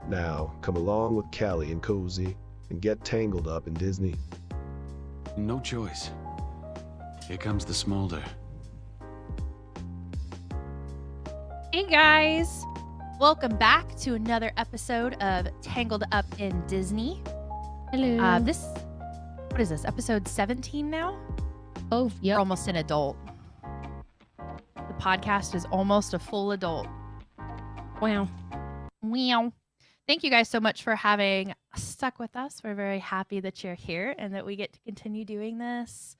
Now, come along with Callie and Cozy and get tangled up in Disney. No choice. Here comes the smolder. Hey guys! Welcome back to another episode of Tangled Up in Disney. Hello. What is this, episode 17 now? Oh, yep. We're almost an adult. The podcast is almost a full adult. Wow. Meow. Thank you guys so much for having stuck with us. We're very happy that you're here and that we get to continue doing this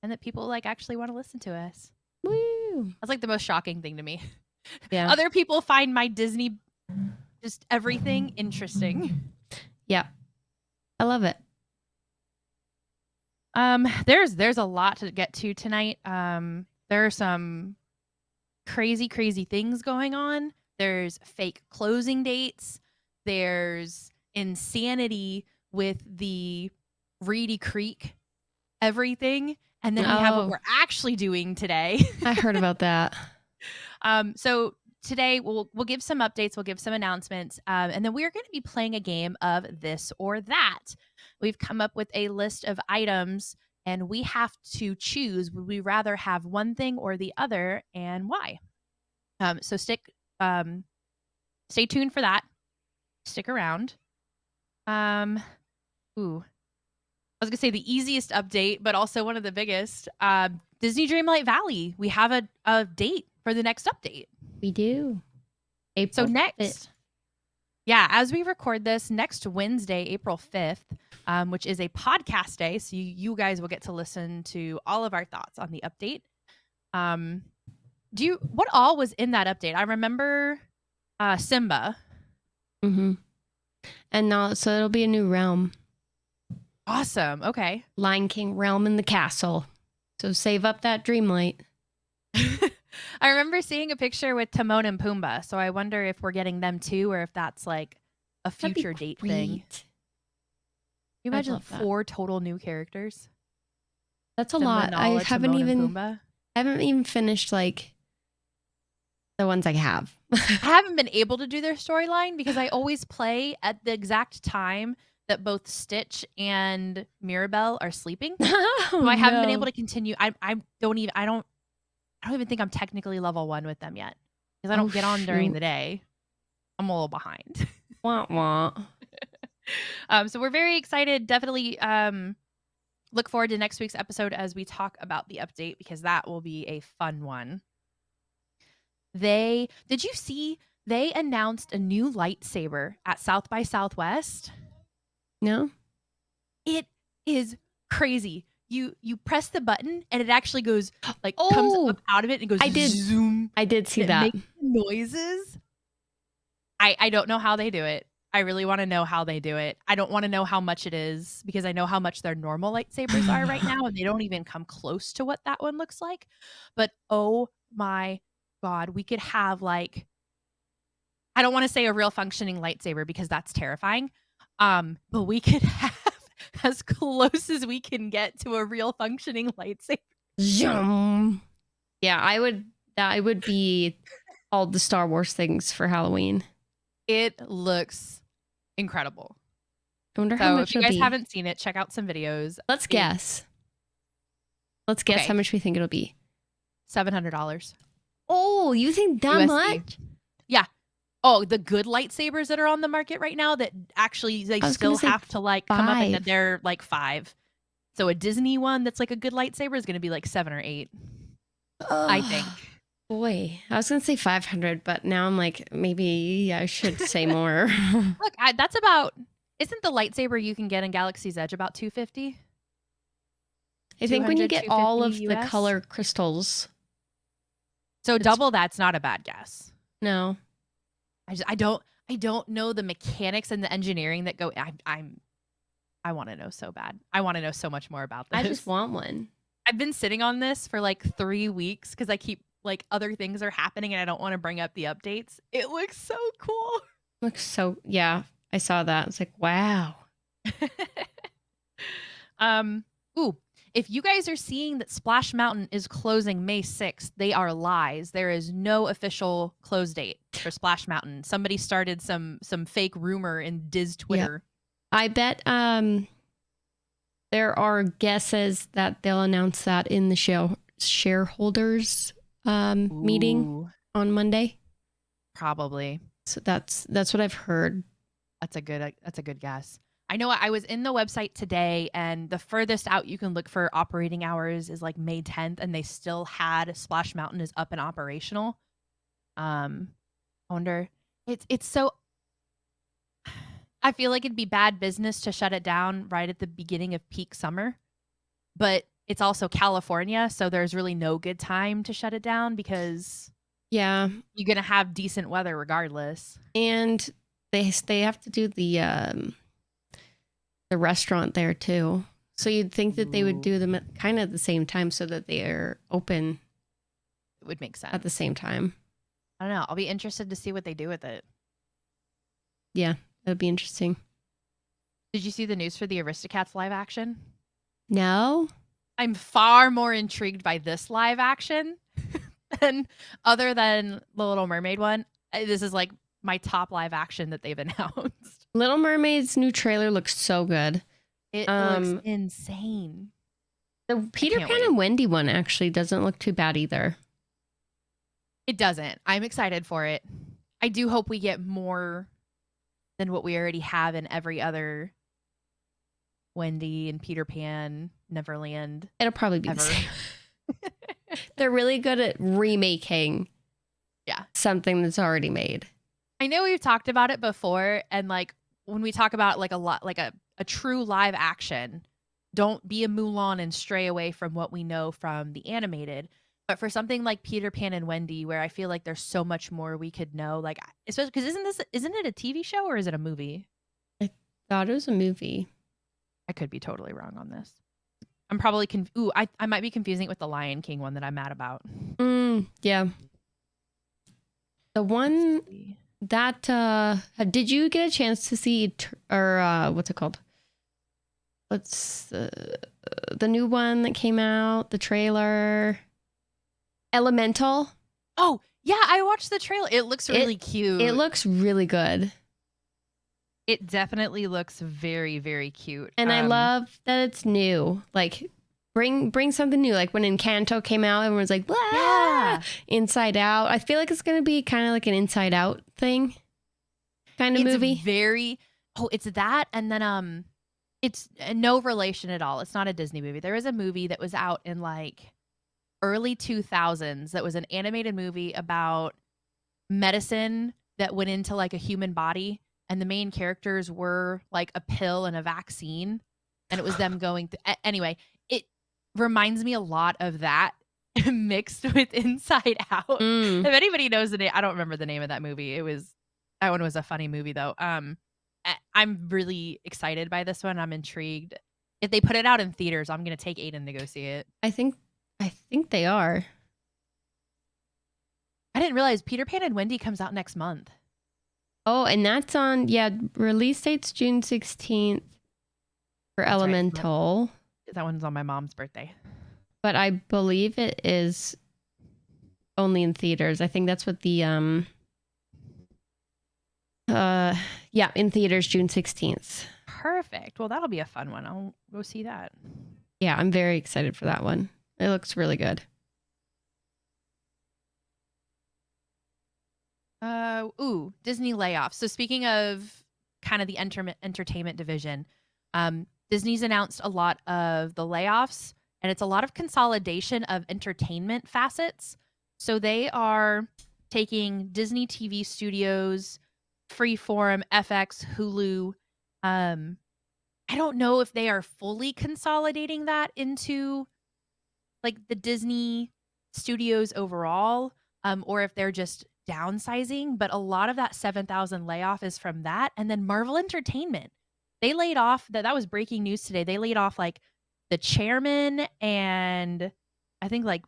and that people actually want to listen to us. Woo. That's the most shocking thing to me. Yeah. Other people find my Disney, just everything interesting. Yeah. I love it. There's a lot to get to tonight. There are some crazy things going on. There's fake closing dates. There's insanity with the Reedy Creek everything. And then we have what we're actually doing today. I heard about that. So today we'll give some updates, we'll give some announcements, and then we're going to be playing a game of this or that. We've come up with a list of items, and we have to choose, would we rather have one thing or the other, and why? So stay tuned for that. Stick around. I was going to say the easiest update, but also one of the biggest. Disney Dreamlight Valley. We have a date for the next update. We do. So April next, 5th. yeah, as we record this, next Wednesday, April 5th, which is a podcast day, so you guys will get to listen to all of our thoughts on the update. What all was in that update? I remember Simba. Mm-hmm. And now, so it'll be a new realm. Awesome. Okay. Lion King realm in the castle. So save up that Dreamlight. I remember seeing a picture with Timon and Pumbaa, so I wonder if we're getting them too, or if that's a future date thing. Can you imagine 4 total new characters? That's a Simba, lot. Nala, I haven't Timon, and even finished the ones I have. I haven't been able to do their storyline because I always play at the exact time that both Stitch and Mirabelle are sleeping. So I haven't been able to continue. I don't even think I'm technically level 1 with them yet because I don't get on during the day. I'm a little behind. Wah, wah. So we're very excited. Definitely look forward to next week's episode as we talk about the update because that will be a fun one. Did you see they announced a new lightsaber at South by Southwest? No? It is crazy. You press the button and it actually goes comes up out of it and goes zoom. I did see that. Makes noises. I don't know how they do it. I really want to know how they do it. I don't want to know how much it is because I know how much their normal lightsabers are right now and they don't even come close to what that one looks like. But oh my God, we could have I don't want to say a real functioning lightsaber because that's terrifying. But we could have as close as we can get to a real functioning lightsaber. Zoom. Yeah, I would be all the Star Wars things for Halloween. It looks incredible. I wonder how much if you guys haven't seen it, check out some videos. Let's guess. Let's guess how much we think it'll be. $700. Oh, you think that USD. much? Yeah. Oh, the good lightsabers that are on the market right now that actually still have to come up and they're $5. So a Disney one that's a good lightsaber is going to be $7 or $8. I think. Boy, I was going to say 500, but now I'm maybe I should say more. Look, isn't the lightsaber you can get in Galaxy's Edge about $250? I think when you get all of $250 the color crystals. So double that's not a bad guess. No. I don't know the mechanics and the engineering that go. I want to know so bad. I want to know so much more about this. I just want one. I've been sitting on this for 3 weeks because I keep other things are happening and I don't want to bring up the updates. It looks so cool. Yeah, I saw that. It's wow. Ooh, If you guys are seeing that Splash Mountain is closing May 6th, they are lies. There is no official close date for Splash Mountain. Somebody started some fake rumor in Diz Twitter. I bet there are guesses that they'll announce that in the shareholders meeting Ooh, on Monday. probably. So that's what I've heard. That's a good guess. I know I was in the website today, and the furthest out you can look for operating hours is like May 10th, and they still had Splash Mountain is up and operational. I wonder. It's so. I feel like it'd be bad business to shut it down right at the beginning of peak summer, but it's also California, so there's really no good time to shut it down because Yeah, you're gonna have decent weather regardless. and they have to do the restaurant there too. So you'd think that they would do them at kind of the same time so that they are open It would make sense at the same time. I don't know. I'll be interested to see what they do with it. Yeah, that'd be interesting. Did you see the news for the Aristocats live action? No? I'm far more intrigued by this live action than other than the Little Mermaid one. This is like my top live action that they've announced. Little Mermaid's new trailer looks so good. It looks insane. The Peter can't Pan wait. and Wendy one actually doesn't look too bad either. It doesn't. I'm excited for it. I do hope we get more than what we already have in every other Wendy and Peter Pan, Neverland. It'll probably be Ever. the same. They're really good at remaking something that's already made. I know we've talked about it before, and like when we talk about like a true live action, don't be a Mulan and stray away from what we know from the animated. But for something like Peter Pan and Wendy, where I feel like there's so much more we could know, like especially because isn't it a TV show or is it a movie? I thought it was a movie. I could be totally wrong on this. I'm probably I might be confusing it with the Lion King one that I'm mad about. Yeah. The one that did you get a chance to see what's it called? What's the new one that came out? The trailer. Elemental. Oh, yeah, I watched the trailer. It looks really cute. It looks really good. It definitely looks very, very cute. And I love that it's new. Like bring something new. Like when Encanto came out, everyone's like, "Blah!" Yeah. Inside Out. I feel like it's gonna be kind of like an Inside Out thing kind of movie. It's that, and then it's no relation at all. It's not a Disney movie. There is a movie that was out in like early 2000s that was an animated movie about medicine that went into like a human body, and the main characters were like a pill and a vaccine, and it was them going anyway, it reminds me a lot of that mixed with Inside Out. If anybody knows the name, I don't remember the name of that movie. That one was a funny movie though. I'm really excited by this one. I'm intrigued. If they put it out in theaters, I'm gonna take Aiden to go see it. I think they are. I didn't realize Peter Pan and Wendy comes out next month. Oh, and that's on, release date's June 16th for That's right. Elemental. That one's on my mom's birthday. But I believe it is only in theaters. I think that's what the in theaters June 16th. Perfect. Well, that'll be a fun one. I'll go see that. Yeah, I'm very excited for that one. It looks really good. Disney layoffs. So speaking of kind of the entertainment division, Disney's announced a lot of the layoffs, and it's a lot of consolidation of entertainment facets. So they are taking Disney TV studios, Freeform, FX, Hulu. I don't know if they are fully consolidating that into like the Disney studios overall, or if they're just downsizing, but a lot of that 7,000 layoff is from that. And then Marvel Entertainment, they laid off, that was breaking news today. They laid off like the chairman and I think like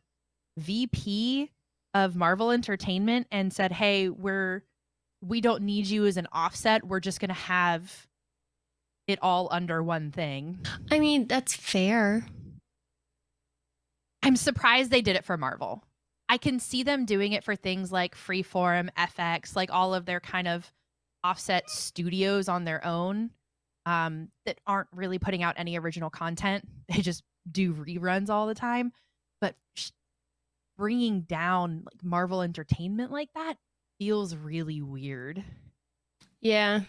VP of Marvel Entertainment and said, hey, we don't need you as an offset. We're just going to have it all under one thing. I mean, that's fair. I'm surprised they did it for Marvel. I can see them doing it for things like Freeform, FX, like all of their kind of offset studios on their own that aren't really putting out any original content. They just do reruns all the time. But bringing down like Marvel Entertainment like that feels really weird. Yeah.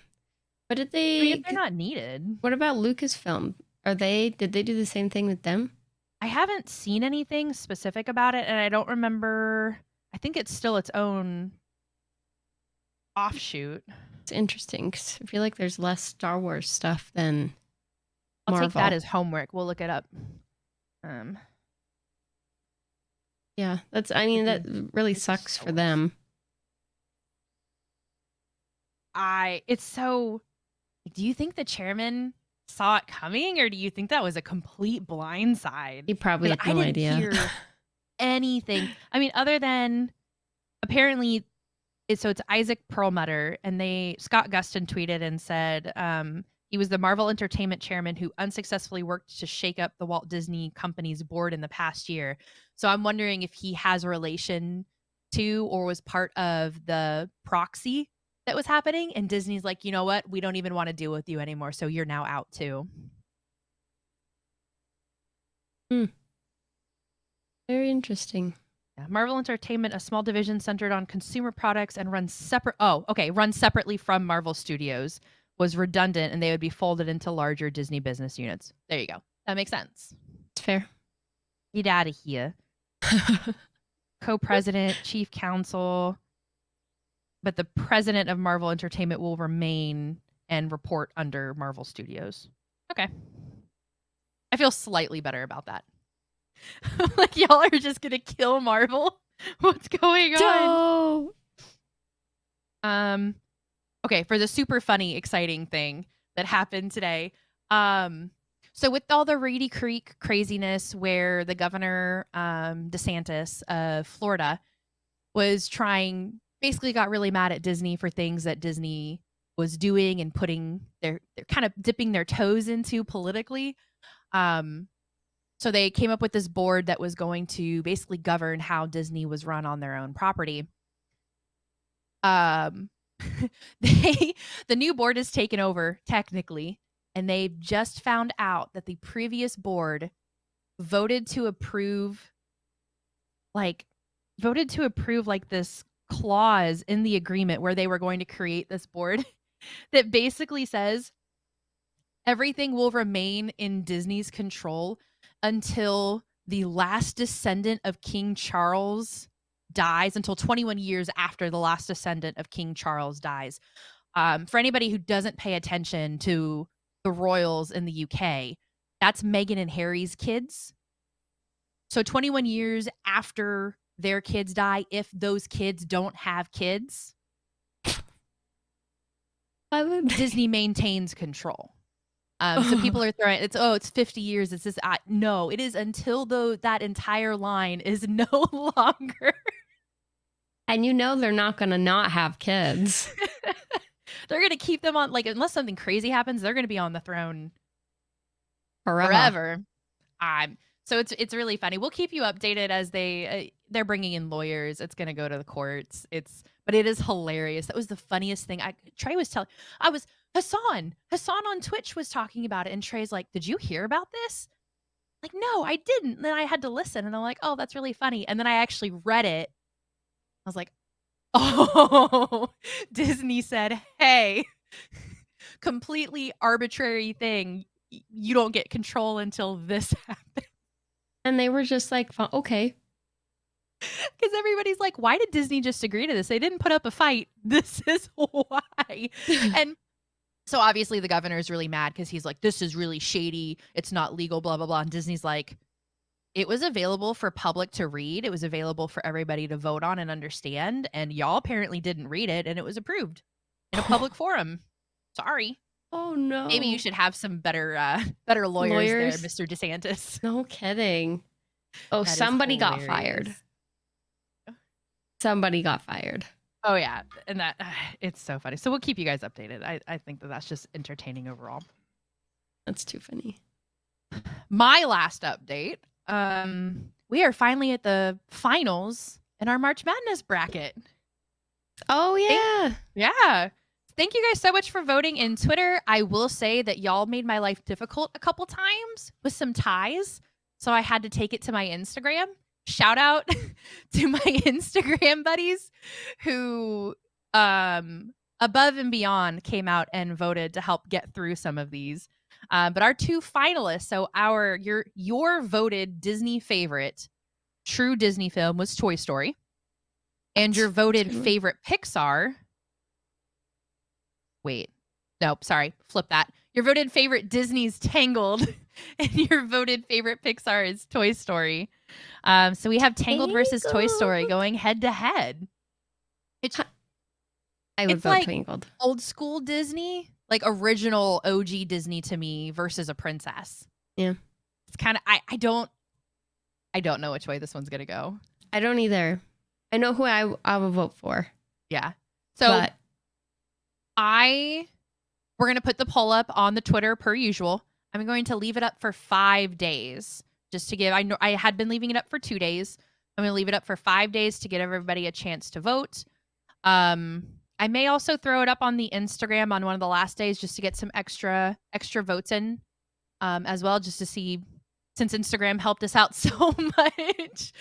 But did I mean, if they? they're not needed. What about Lucasfilm? Did they do the same thing with them? I haven't seen anything specific about it, and I don't remember. I think it's still its own offshoot. It's interesting because I feel like there's less Star Wars stuff than I'll Marvel. take that as homework. We'll look it up. Yeah, that really sucks for them. It's so. Do you think the chairman saw it coming, or do you think that was a complete blindside? He probably had no I didn't idea. hear anything. I mean, other than apparently, it's Isaac Perlmutter, and Scott Gustin tweeted and said he was the Marvel Entertainment chairman who unsuccessfully worked to shake up the Walt Disney Company's board in the past year. So I'm wondering if he has a relation to or was part of the proxy that was happening, and Disney's like, you know what? We don't even want to deal with you anymore, so you're now out too. Very interesting. Yeah, Marvel Entertainment, a small division centered on consumer products and run separately from Marvel Studios, was redundant, and they would be folded into larger Disney business units. There you go. That makes sense. It's fair. Get out of here. Co-president, chief counsel, but the president of Marvel Entertainment will remain and report under Marvel Studios. Okay. I feel slightly better about that. Like, y'all are just gonna kill Marvel? What's going on? No. Okay, for the super funny, exciting thing that happened today. So with all the Reedy Creek craziness where the governor, DeSantis of Florida, was basically got really mad at Disney for things that Disney was doing and they're kind of dipping their toes into politically. So they came up with this board that was going to basically govern how Disney was run on their own property. The new board is taken over technically, and they just found out that the previous board voted to approve this clause in the agreement where they were going to create this board that basically says everything will remain in Disney's control until the last descendant of King Charles dies, until 21 years after the last descendant of King Charles dies. For anybody who doesn't pay attention to the royals in the UK, that's Meghan and Harry's kids. So 21 years after their kids die, if those kids don't have kids, Disney maintains control. So people are throwing it's 50 years. It's this. No, it is until that entire line is no longer. And they're not going to not have kids. They're going to keep them on, like, unless something crazy happens, they're going to be on the throne forever. So it's really funny. We'll keep you updated as they're bringing in lawyers. It's going to go to the courts. But it is hilarious. That was the funniest thing. Trey was telling. Hassan on Twitch was talking about it, and Trey's like, "Did you hear about this?" Like, no, I didn't. And then I had to listen, and I'm like, "Oh, that's really funny." And then I actually read it. I was like, "Oh, Disney said, hey, completely arbitrary thing. You don't get control until this happens." And they were just like, okay. Because everybody's like, why did Disney just agree to this? They didn't put up a fight. This is why. And so obviously the governor is really mad because he's like, this is really shady. It's not legal, blah, blah, blah. And Disney's like, it was available for public to read. It was available for everybody to vote on and understand. And y'all apparently didn't read it, and it was approved in a public forum. Sorry. Oh, no. Maybe you should have some better lawyers there, Mr. DeSantis. No kidding. Oh, somebody got fired. Somebody got fired. Oh, yeah. And that it's so funny. So we'll keep you guys updated. I think that's just entertaining overall. That's too funny. My last update, we are finally at the finals in our March Madness bracket. Oh yeah. Yeah. Thank you guys so much for voting in Twitter. I will say that y'all made my life difficult a couple times with some ties. So I had to take it to my Instagram. Shout out to my Instagram buddies who above and beyond came out and voted to help get through some of these. But our two finalists, so your voted Disney favorite true Disney film was Toy Story. And your voted favorite Pixar. Wait. Nope, sorry. Flip that. Your voted favorite Disney's Tangled. And your voted favorite Pixar is Toy Story. So we have Tangled versus Toy Story going head to head. I would It's vote like Tangled. old school Disney, like original OG Disney to me versus a princess. Yeah. It's kind of I don't know which way this one's gonna go. I don't either. I know who I will vote for. Yeah. So we're gonna put the poll up on the Twitter per usual. I'm going to leave it up for 5 days just to give. I know I had been leaving it up for 2 days. I'm gonna leave it up for 5 days to give everybody a chance to vote. I may also throw it up on the Instagram on one of the last days just to get some extra votes in as well, just to see, since Instagram helped us out so much,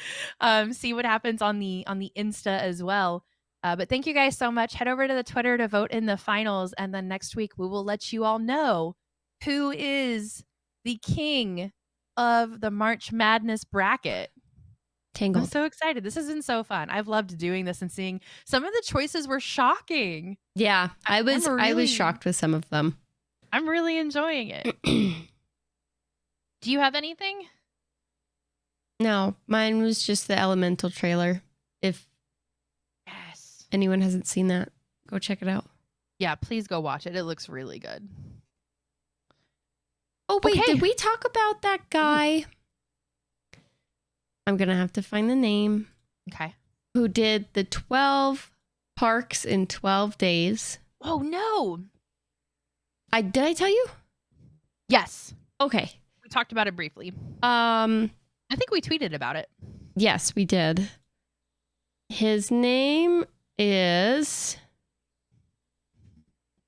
see what happens on the Insta as well. But thank you guys so much. Head over to the Twitter to vote in the finals, and then next week we will let you all know who is the king of the March Madness bracket. Tangled. I'm so excited. This has been so fun. I've loved doing this and seeing some of the choices were shocking. Yeah, I was shocked with some of them. I'm really enjoying it. Do you have anything? No, mine was just the Elemental trailer. If anyone hasn't seen that, go check it out. Yeah, please go watch it. It looks really good. Oh, wait, did we talk about that guy? I'm going to have to find the name. Okay. Who did the 12 parks in 12 days. Oh, no. Did I tell you? Yes. Okay. We talked about it briefly. I think we tweeted about it. Yes, we did. His name is...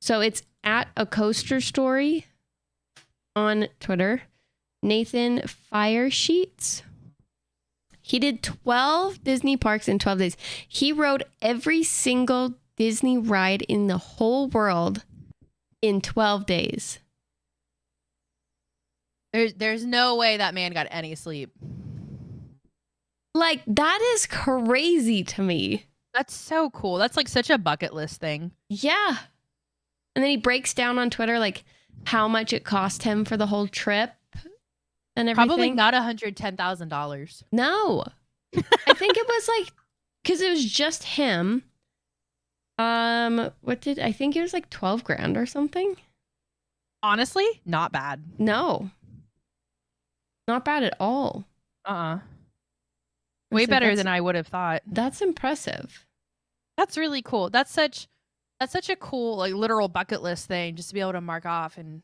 So it's at a coaster story on Twitter. Nathan Firesheets. He did 12 Disney parks in 12 days. He rode every single Disney ride in the whole world in 12 days. There's no way that man got any sleep. Like, that is crazy to me. That's so cool. That's like such a bucket list thing. Yeah. And then he breaks down on Twitter, like, how much it cost him for the whole trip and everything. Probably not $110,000. No. I think it was like, because it was just him. I think it was like 12 grand or something. Honestly, not bad. No. Not bad at all. Way better than I would have thought. That's impressive. That's really cool. That's such a cool, like, literal bucket list thing, just to be able to mark off and,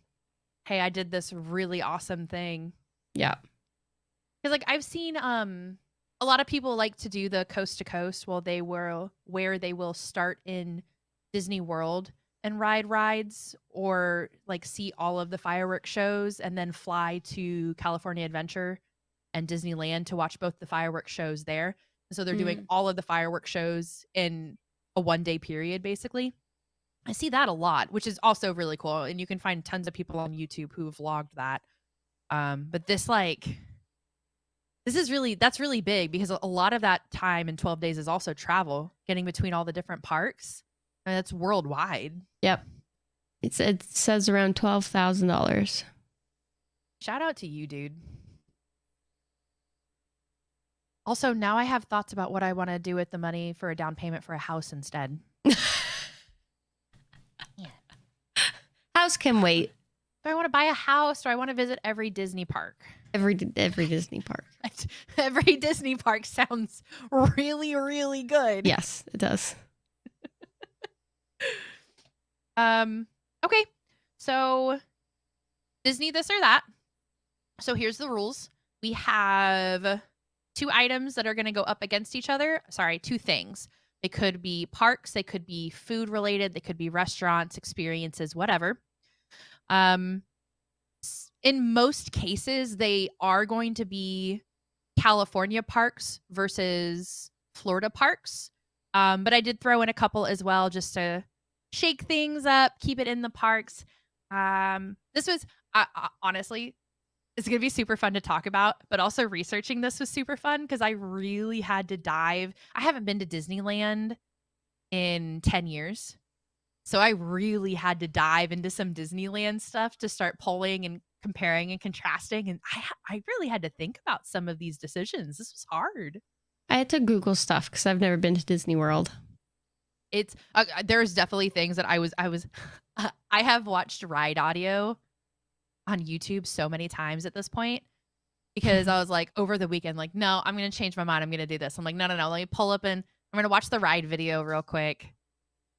hey, I did this really awesome thing. Yeah. Because, like, I've seen a lot of people like to do the coast to coast where they will start in Disney World and ride rides, or like see all of the fireworks shows and then fly to California Adventure and Disneyland to watch both the fireworks shows there. So they're doing all of the fireworks shows in a 1-day period, basically. I see that a lot, which is also really cool. And you can find tons of people on YouTube who have vlogged that. But that's really big, because a lot of that time in 12 days is also travel, getting between all the different parks. And that's worldwide. Yep. It says around $12,000. Shout out to you, dude. Also, now I have thoughts about what I want to do with the money for a down payment for a house instead. House can wait. Do I want to buy a house, or I want to visit every Disney park? Every Disney park. Every Disney park sounds really, really good. Yes, it does. Okay. So Disney this or that. So here's the rules. We have two items that are going to go up against each other. Sorry, two things. They could be parks, they could be food related, they could be restaurants, experiences, whatever. In most cases, they are going to be California parks versus Florida parks. But I did throw in a couple as well just to shake things up, keep it in the parks. This was honestly, it's going to be super fun to talk about, but also researching this was super fun because I really had to dive. I haven't been to Disneyland in 10 years. So I really had to dive into some Disneyland stuff to start pulling and comparing and contrasting. And I really had to think about some of these decisions. This was hard. I had to Google stuff because I've never been to Disney World. It's there's definitely things that I have watched ride audio on YouTube so many times at this point because I was like over the weekend, like, no, I'm going to change my mind. I'm going to do this. I'm like, no, let me pull up and I'm going to watch the ride video real quick.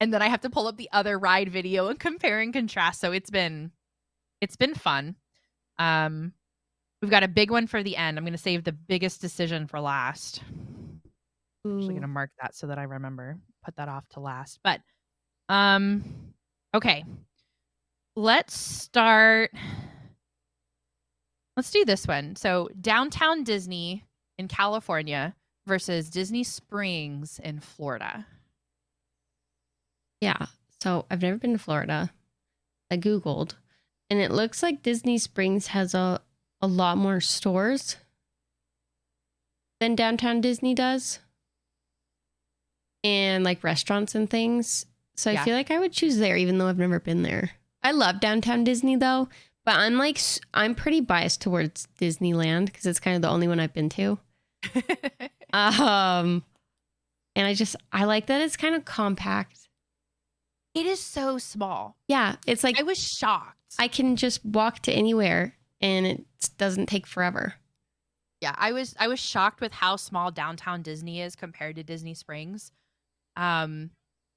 And then I have to pull up the other ride video and compare and contrast. So it's been fun. We've got a big one for the end. I'm going to save the biggest decision for last. I'm actually going to mark that so that I remember. Put that off to last. But okay. Let's do this one. So Downtown Disney in California versus Disney Springs in Florida. Yeah. So I've never been to Florida. I Googled. And it looks like Disney Springs has a lot more stores than Downtown Disney does. And like restaurants and things. So I feel like I would choose there even though I've never been there. I love Downtown Disney though. But I'm pretty biased towards Disneyland because it's kind of the only one I've been to. And I like that it's kind of compact. It is so small. Yeah, it's like I was shocked. I can just walk to anywhere and it doesn't take forever. Yeah, I was shocked with how small Downtown Disney is compared to Disney Springs. Like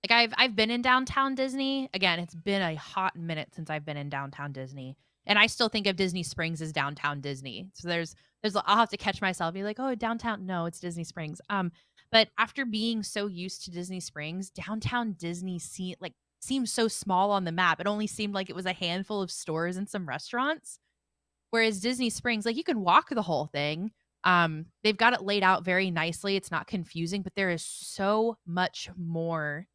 I've been in Downtown Disney. Again, it's been a hot minute since I've been in Downtown Disney. And I still think of Disney Springs as Downtown Disney. So I'll have to catch myself and be like, oh, downtown. No, it's Disney Springs. But after being so used to Disney Springs, Downtown Disney seemed so small on the map. It only seemed like it was a handful of stores and some restaurants. Whereas Disney Springs, like you can walk the whole thing. They've got it laid out very nicely. It's not confusing, but there is so much more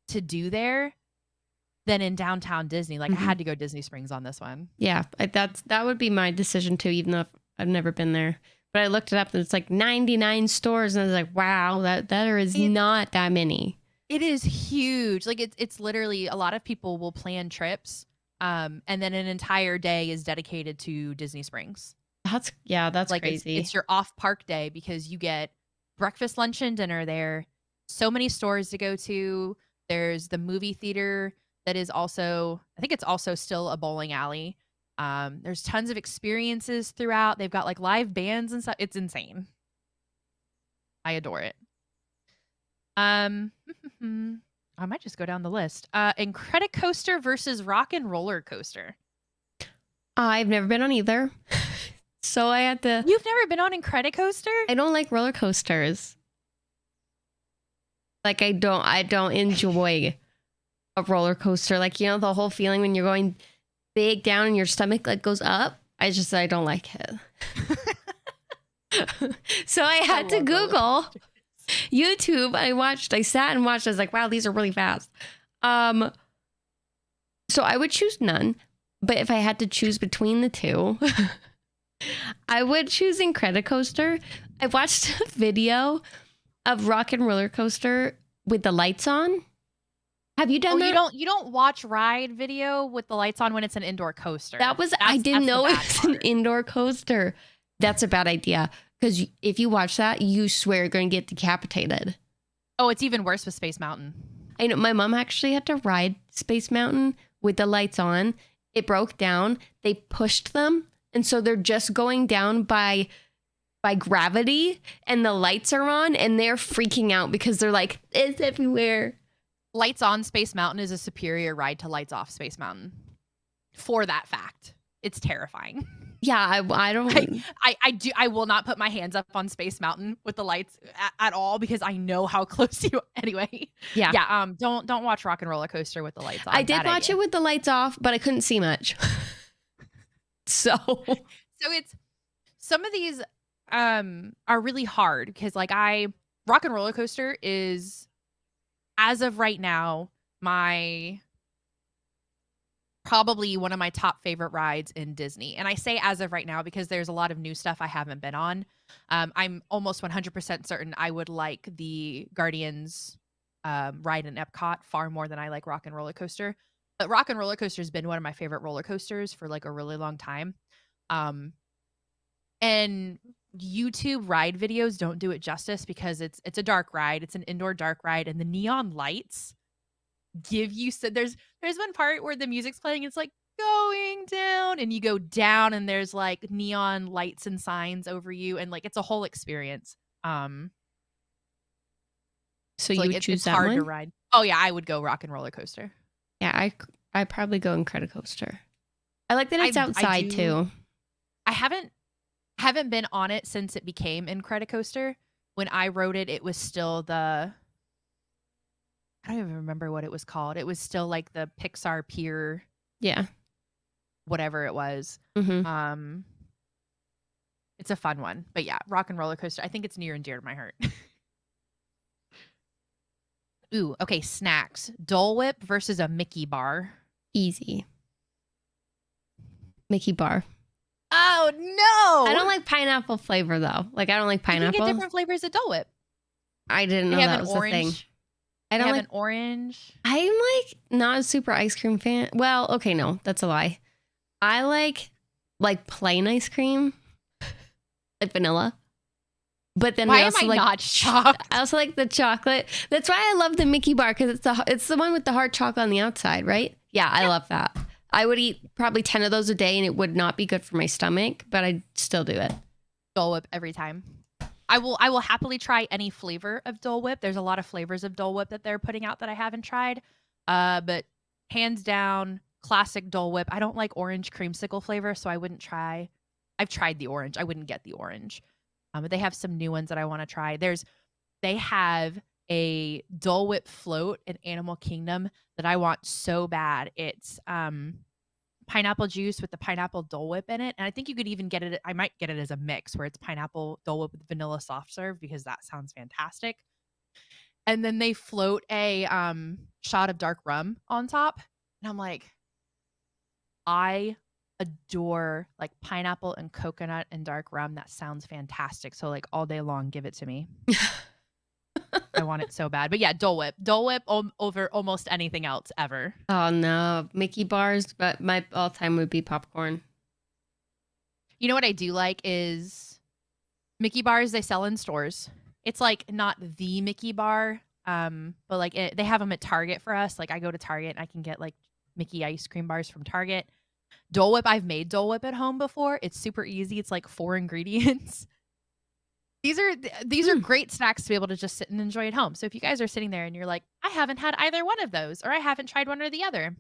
to do there than in Downtown Disney. Like I had to go Disney Springs on this one. Yeah, that would be my decision too, even though I've never been there. But I looked it up and it's like 99 stores and I was like, wow, there is not that many. It is huge. Like it's literally a lot of people will plan trips and then an entire day is dedicated to Disney Springs. That's like crazy. It's your off park day because you get breakfast, lunch, and dinner there. So many stores to go to. There's the movie theater that is also, I think it's also still a bowling alley. There's tons of experiences throughout. They've got like live bands and stuff. It's insane. I adore it. I might just go down the list. Incredicoaster versus Rock and Roller Coaster. I've never been on either. So I had to. You've never been on Incredicoaster? I don't like roller coasters. Like I don't enjoy a roller coaster. Like, you know, the whole feeling when you're going big down and your stomach like goes up. I don't like it. So I had to Google YouTube. I sat and watched. I was like, wow, these are really fast. So I would choose none. But if I had to choose between the two, I would choose Incredicoaster. I watched a video of Rock and Roller Coaster with the lights on. Have you done that? You don't watch ride video with the lights on when it's an indoor coaster. I didn't know it was an indoor coaster. That's a bad idea. Because if you watch that, you swear you're going to get decapitated. Oh, it's even worse with Space Mountain. I know my mom actually had to ride Space Mountain with the lights on. It broke down. They pushed them. And so they're just going down by gravity and the lights are on and they're freaking out because they're like, it's everywhere. Lights on Space Mountain is a superior ride to Lights off Space Mountain. For that fact. It's terrifying. Yeah, I don't. I will not put my hands up on Space Mountain with the lights at all because I know how close you. Anyway, Yeah. yeah. Don't watch Rock and Roller Coaster with the lights on. I did Bad watch idea. it with the lights off, but I couldn't see much. So it's some of these are really hard because like Rock and Roller Coaster is, as of right now, probably one of my top favorite rides in Disney. And I say as of right now because there's a lot of new stuff I haven't been on. I'm almost 100% certain I would like the Guardians ride in Epcot far more than I like Rock and Roller Coaster. But Rock and Roller Coaster has been one of my favorite roller coasters for like a really long time. And YouTube ride videos don't do it justice because it's a dark ride. It's an indoor dark ride, and the neon lights give you there's one part where the music's playing, it's like going down, and you go down, and there's like neon lights and signs over you, and like it's a whole experience. So like, you choose it's that hard to one? ride. Oh yeah, I would go Rock and Roller Coaster. Yeah, I probably go Incredicoaster. I like that it's outside too. I haven't been on it since it became Incredicoaster. When I rode it, it was still I don't even remember what it was called. It was still like the Pixar Pier. Yeah. Whatever it was. Mm-hmm. It's a fun one. But yeah, Rock and Roller Coaster. I think it's near and dear to my heart. Ooh, okay, snacks. Dole Whip versus a Mickey bar. Easy. Mickey bar. Oh no! I don't like pineapple flavor though. Like I don't like pineapple. You can get different flavors of Dole Whip. I didn't know that was the thing. I don't like an orange. I'm like not a super ice cream fan. Well, okay, no, that's a lie. I like plain ice cream, like vanilla. But then why I also am I not shocked? I also like the chocolate. That's why I love the Mickey bar because it's the one with the hard chocolate on the outside, right? Yeah, I love that. I would eat probably 10 of those a day, and it would not be good for my stomach, but I'd still do it. Dole Whip every time. I will happily try any flavor of Dole Whip. There's a lot of flavors of Dole Whip that they're putting out that I haven't tried. But hands down, classic Dole Whip. I don't like orange creamsicle flavor, so I wouldn't try. I've tried the orange. I wouldn't get the orange. But they have some new ones that I want to try. They have a Dole Whip float in Animal Kingdom that I want so bad. It's pineapple juice with the pineapple Dole Whip in it. And I think you could even get it. I might get it as a mix where it's pineapple Dole Whip with vanilla soft serve because that sounds fantastic. And then they float a shot of dark rum on top. And I'm like, I adore like pineapple and coconut and dark rum. That sounds fantastic. So like all day long, give it to me. I want it so bad. But yeah, Dole Whip. Dole Whip over almost anything else ever. Oh no, Mickey bars, but my all-time would be popcorn. You know what I do like is Mickey bars they sell in stores. It's like not the Mickey bar, but like they have them at Target for us. Like I go to Target and I can get like Mickey ice cream bars from Target. Dole Whip, I've made Dole Whip at home before. It's super easy. It's like 4 ingredients. These are great snacks to be able to just sit and enjoy at home. So if you guys are sitting there and you're like, I haven't had either one of those, or I haven't tried one or the other,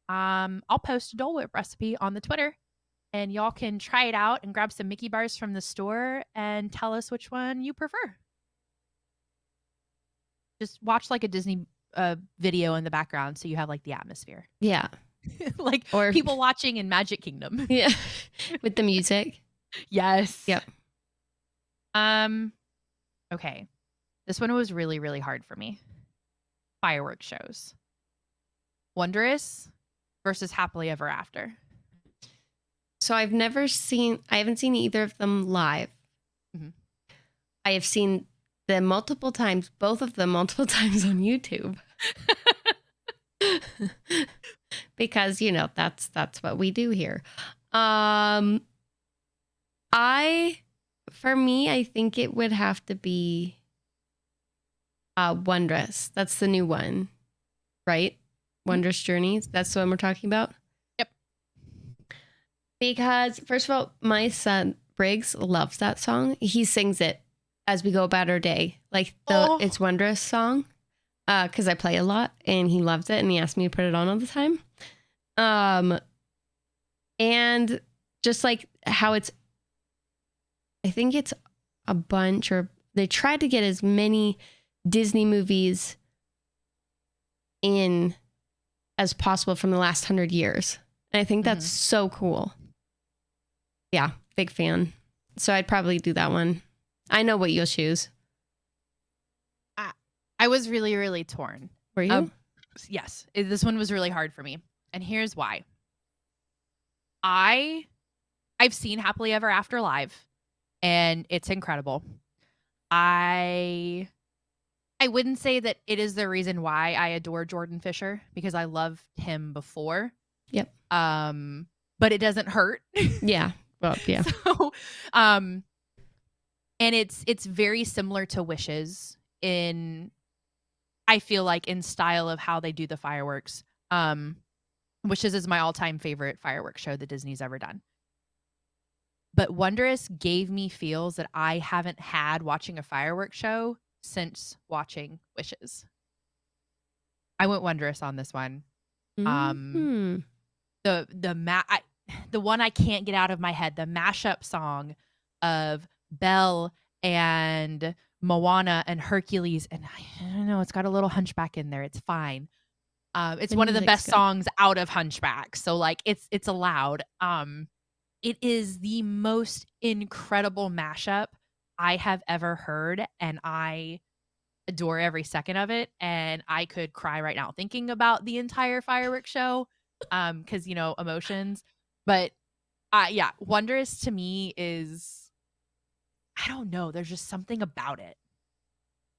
I'll post a Dole Whip recipe on the Twitter, and y'all can try it out and grab some Mickey bars from the store and tell us which one you prefer. Just watch like a Disney video in the background so you have like the atmosphere. Yeah. Like or people watching in Magic Kingdom. Yeah. With the music. Yes. Yep. Okay. This one was really, really hard for me. Fireworks shows. Wondrous versus Happily Ever After. So I haven't seen either of them live. Mm-hmm. I have seen them both of them multiple times on YouTube. Because, that's what we do here. For me, I think it would have to be Wondrous. That's the new one, right? Wondrous Journeys. That's the one we're talking about? Yep. Because, first of all, my son, Briggs, loves that song. He sings it as we go about our day. Like the It's Wondrous song. Because I play a lot, and he loves it, and he asked me to put it on all the time. And just like how it's, I think it's a bunch, or they tried to get as many Disney movies in as possible from the last 100 years. And I think that's so cool. Yeah, big fan. So I'd probably do that one. I know what you'll choose. I was really, really torn. Were you? Yes. This one was really hard for me. And here's why. I've seen Happily Ever After live, and it's incredible. I wouldn't say that it is the reason why I adore Jordan Fisher, because I loved him before. Yep. But it doesn't hurt. Yeah. Well, yeah. So, and it's very similar to Wishes in, I feel like, in style of how they do the fireworks. Wishes is my all-time favorite fireworks show that Disney's ever done. But Wondrous gave me feels that I haven't had watching a fireworks show since watching Wishes. I went Wondrous on this one. The one I can't get out of my head, the mashup song of Belle and Moana and Hercules, and I don't know, it's got a little Hunchback in there. It's fine. It's one of the best songs out of Hunchback, so like it's allowed. It is the most incredible mashup I have ever heard, and I adore every second of it. And I could cry right now thinking about the entire fireworks show, because emotions. But yeah, Wondrous to me is, I don't know, there's just something about it.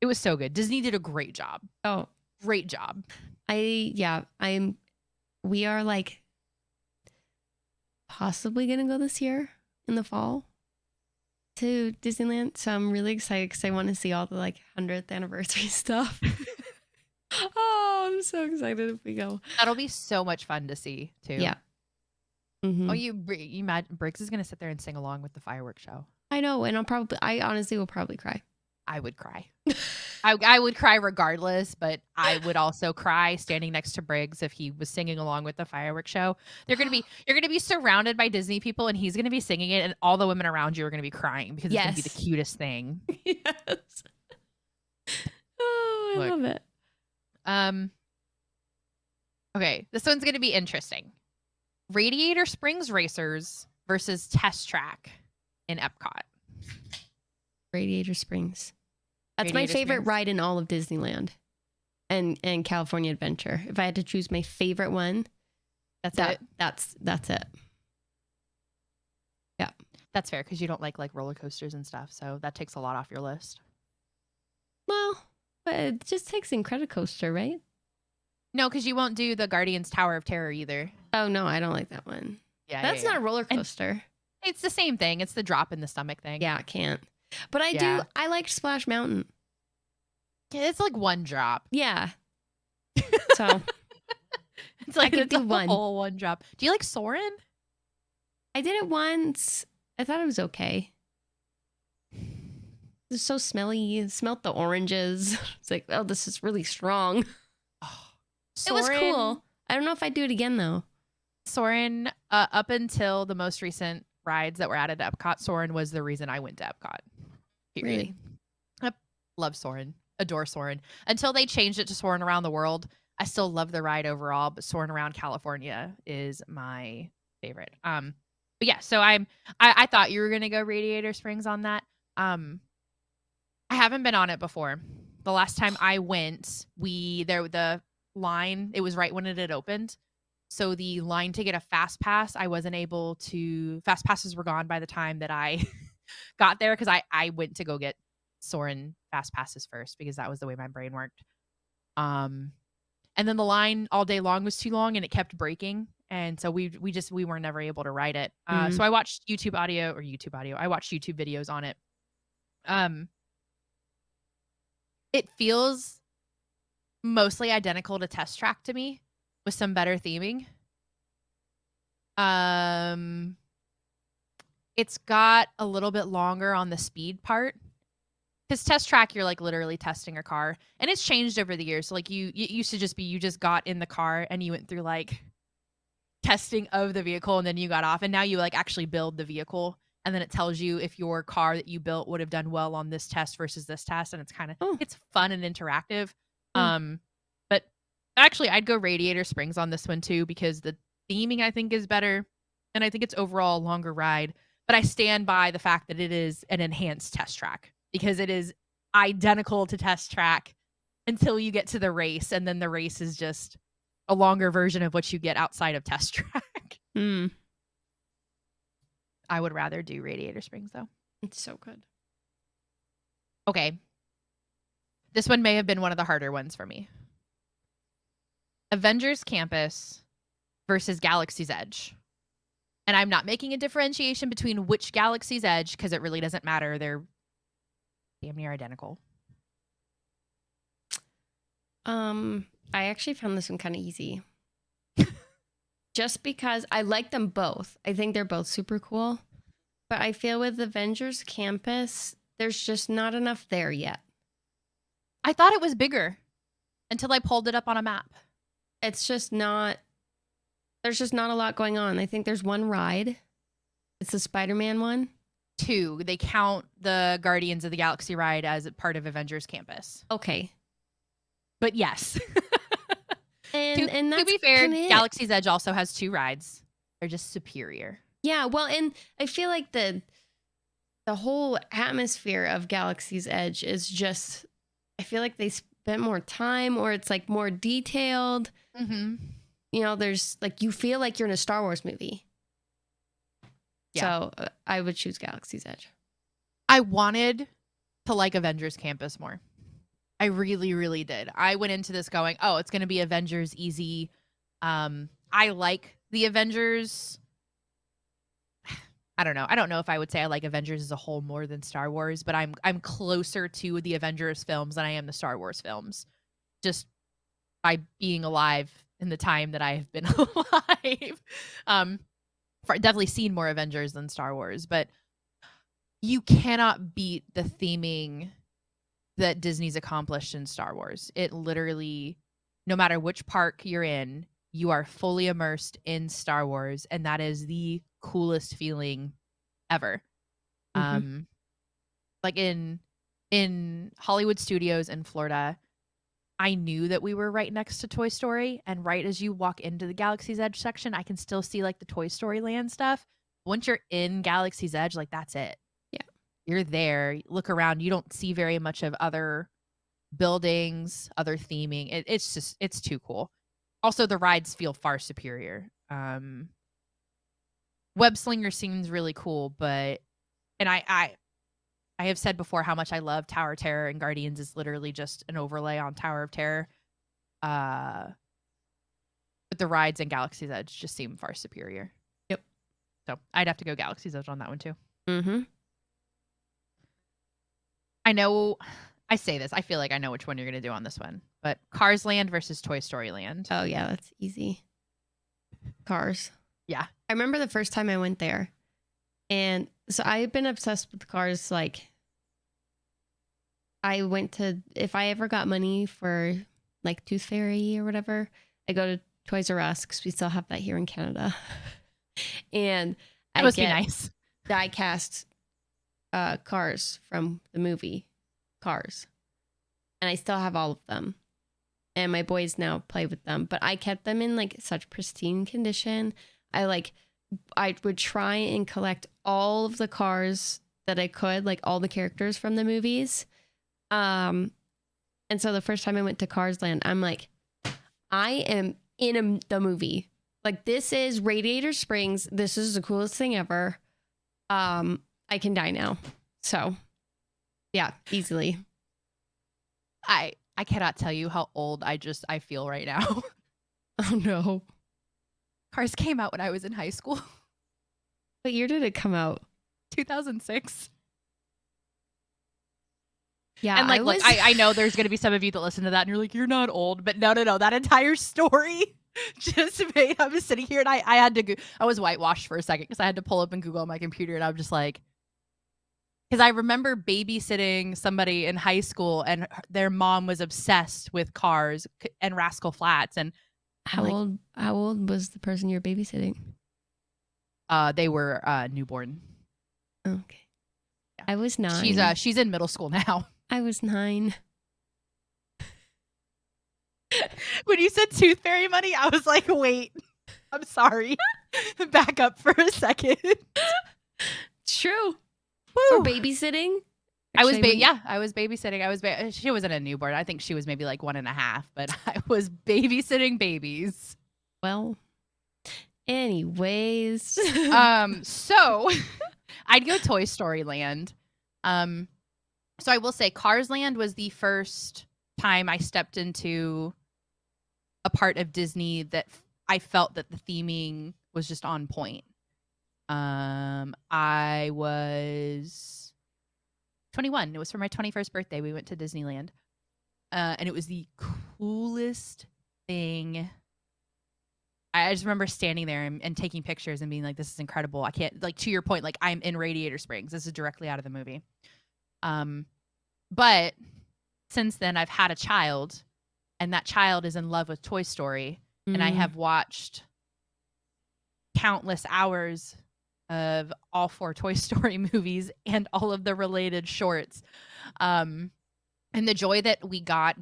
It was so good. Disney did a great job. Oh, great job. We are like possibly gonna go this year in the fall to Disneyland, so I'm really excited because I want to see all the like 100th anniversary stuff. Oh, I'm so excited if we go. That'll be so much fun to see too. Yeah. Mm-hmm. Oh, you imagine Briggs is gonna sit there and sing along with the fireworks show. I know, and I honestly will probably cry. I would cry. I would cry regardless, but I would also cry standing next to Briggs if he was singing along with the fireworks show. You're gonna be surrounded by Disney people, and he's gonna be singing it, and all the women around you are gonna be crying because it's gonna be the cutest thing. Yes. Oh, I love it. Okay, this one's gonna be interesting. Radiator Springs Racers versus Test Track in Epcot. Radiator Springs. That's my favorite ride in all of Disneyland and California Adventure. If I had to choose my favorite one, That's it. Yeah. That's fair because you don't like roller coasters and stuff, so that takes a lot off your list. Well, but it just takes Incredicoaster, right? No, because you won't do the Guardians Tower of Terror either. Oh no, I don't like that one. Yeah, that's not a roller coaster. And it's the same thing. It's the drop in the stomach thing. Yeah, I can't. But I liked Splash Mountain. Yeah, it's like one drop. Yeah. So it's like it's a one. whole one drop. Do you like Soarin'? I did it once. I thought it was okay. It was so smelly. You smelled the oranges. It's like, oh, this is really strong. Oh, it was cool. I don't know if I'd do it again though. Soarin', up until the most recent rides that were added to Epcot, Soarin' was the reason I went to Epcot. Really? I love Soarin'. Adore Soarin'. Until they changed it to Soarin' Around the World. I still love the ride overall, but Soarin' Around California is my favorite. But yeah, so I thought you were gonna go Radiator Springs on that. I haven't been on it before. The last time I went, the line, it was right when it had opened. So the line to get a fast pass, I wasn't able to. Fast passes were gone by the time that I got there because I went to go get Soarin' fast passes first because that was the way my brain worked. And then the line all day long was too long and it kept breaking, and so we were never able to ride it. So I watched YouTube audio. I watched YouTube videos on it. It feels mostly identical to Test Track to me, with some better theming. It's got a little bit longer on the speed part. Because Test Track, you're like literally testing a car. And it's changed over the years. So like it used to just be you just got in the car and you went through like testing of the vehicle, and then you got off, and now you like actually build the vehicle, and then it tells you if your car that you built would have done well on this test versus this test, and it's kind of Oh. it's fun and interactive. Mm. But actually, I'd go Radiator Springs on this one too because the theming I think is better, and I think it's overall a longer ride. But I stand by the fact that it is an enhanced test track because it is identical to test track until you get to the race, and then the race is just a longer version of what you get outside of test track. Mm. I would rather do Radiator Springs though. It's so good. Okay. This one may have been one of the harder ones for me. Avengers Campus versus Galaxy's Edge. And I'm not making a differentiation between which Galaxy's Edge because it really doesn't matter. They're damn near identical. I actually found this one kind of easy. Just because I like them both. I think they're both super cool. But I feel with Avengers Campus, there's just not enough there yet. I thought it was bigger until I pulled it up on a map. It's just not, there's just not a lot going on. I think there's one ride. It's the Spider-Man one. 2. They count the Guardians of the Galaxy ride as a part of Avengers Campus. Okay. But yes. And that's to be fair, kinda it. Galaxy's Edge also has 2 rides. They're just superior. Yeah, well, and I feel like the whole atmosphere of Galaxy's Edge is just, I feel like they spent more time, or it's like more detailed. Mm-hmm. You know, there's like, you feel like you're in a Star Wars movie. Yeah. So I would choose Galaxy's Edge. I wanted to like Avengers Campus more. I really, really did. I went into this going, oh, it's going to be Avengers easy. I like the Avengers. I don't know. I don't know if I would say I like Avengers as a whole more than Star Wars, but I'm closer to the Avengers films than I am the Star Wars films, just by being alive in the time that I have been alive. Definitely seen more Avengers than Star Wars, but you cannot beat the theming that Disney's accomplished in Star Wars. It literally, no matter which park you're in, you are fully immersed in Star Wars, and that is the coolest feeling ever. Mm-hmm. Like in Hollywood Studios in Florida, I knew that we were right next to Toy Story, and right as you walk into the Galaxy's Edge section, I can still see like the Toy Story Land stuff. Once you're in Galaxy's Edge, like that's it. You're there, look around, you don't see very much of other buildings, other theming. It's too cool. Also, the rides feel far superior. Web Slinger seems really cool, but I have said before how much I love Tower of Terror, and Guardians is literally just an overlay on Tower of Terror. But the rides in Galaxy's Edge just seem far superior. Yep. So I'd have to go Galaxy's Edge on that one too. Mm-hmm. I know I say this. I feel like I know which one you're going to do on this one. But Cars Land versus Toy Story Land. Oh, yeah, that's easy. Cars. Yeah. I remember the first time I went there. And so I've been obsessed with cars. Like, I went to, if I ever got money for like Tooth Fairy or whatever, I go to Toys R Us because we still have that here in Canada. And That must be nice. Die-cast cars from the movie Cars, and I still have all of them, and my boys now play with them, but I kept them in like such pristine condition. I would try and collect all of the cars that I could, like all the characters from the movies. And so the first time I went to Cars Land, I'm like, I am in the movie. Like, this is Radiator Springs. This is the coolest thing ever. I can die now. So, yeah, easily. I cannot tell you how old I feel right now. Oh, no. Cars came out when I was in high school. What year did it come out? 2006. Yeah, And like, look, I know there's going to be some of you that listen to that and you're like, you're not old. But no. That entire story just made, I was sitting here and I had to, I was whitewashed for a second because I had to pull up and Google on my computer, and I'm just like, because I remember babysitting somebody in high school and their mom was obsessed with Cars and Rascal Flatts. And How old was the person you were babysitting? They were newborn. Okay. Yeah. I was 9. She's in middle school now. I was 9. When you said tooth fairy money, I was like, wait, I'm sorry. Back up for a second. It's true. Woo. Or babysitting. I was Actually, I was babysitting. She wasn't a newborn. I think she was maybe like 1.5, but I was babysitting babies. Well, anyways. So I'd go Toy Story Land. So I will say Cars Land was the first time I stepped into a part of Disney that I felt that the theming was just on point. I was 21. It was for my 21st birthday. We went to Disneyland. And it was the coolest thing. I just remember standing there and taking pictures and being like, this is incredible. I can't, like, to your point, like, I'm in Radiator Springs. This is directly out of the movie. But since then, I've had a child, and that child is in love with Toy Story. And I have watched countless hours of all 4 Toy Story movies and all of the related shorts. And the joy that we got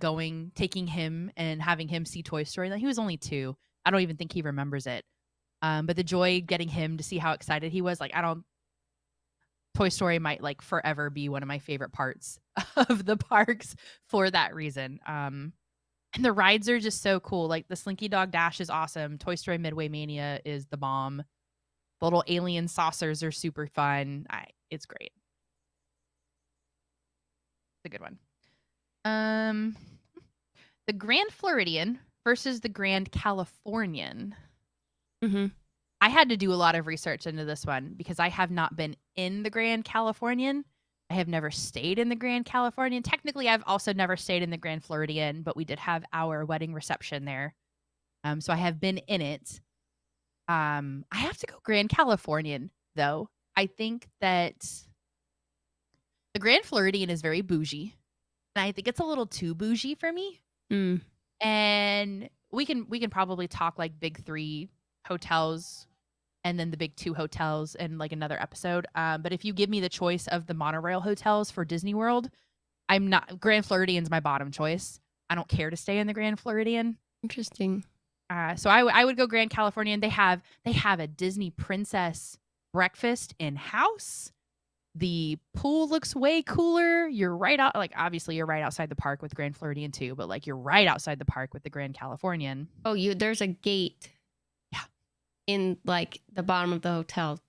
taking him and having him see Toy Story, like, he was only 2. I don't even think he remembers it. But the joy getting him to see how excited he was, like, Toy Story might like forever be one of my favorite parts of the parks for that reason. And the rides are just so cool. Like the Slinky Dog Dash is awesome. Toy Story Midway Mania is the bomb. The little alien saucers are super fun. It's great. It's a good one. The Grand Floridian versus the Grand Californian. Mm-hmm. I had to do a lot of research into this one because I have not been in the Grand Californian. I have never stayed in the Grand Californian. Technically, I've also never stayed in the Grand Floridian, but we did have our wedding reception there. So I have been in it. I have to go Grand Californian, though. I think that the Grand Floridian is very bougie. And I think it's a little too bougie for me. Mm. And we can probably talk like big 3 hotels and then the big 2 hotels in like another episode. But if you give me the choice of the monorail hotels for Disney World, Grand Floridian's my bottom choice. I don't care to stay in the Grand Floridian. Interesting. So I would go Grand Californian. They have a Disney princess breakfast in house. The pool looks way cooler. You're right out, like obviously you're right outside the park with Grand Floridian too, but like you're right outside the park with the Grand Californian. Oh, there's a gate. Yeah. In like the bottom of the hotel.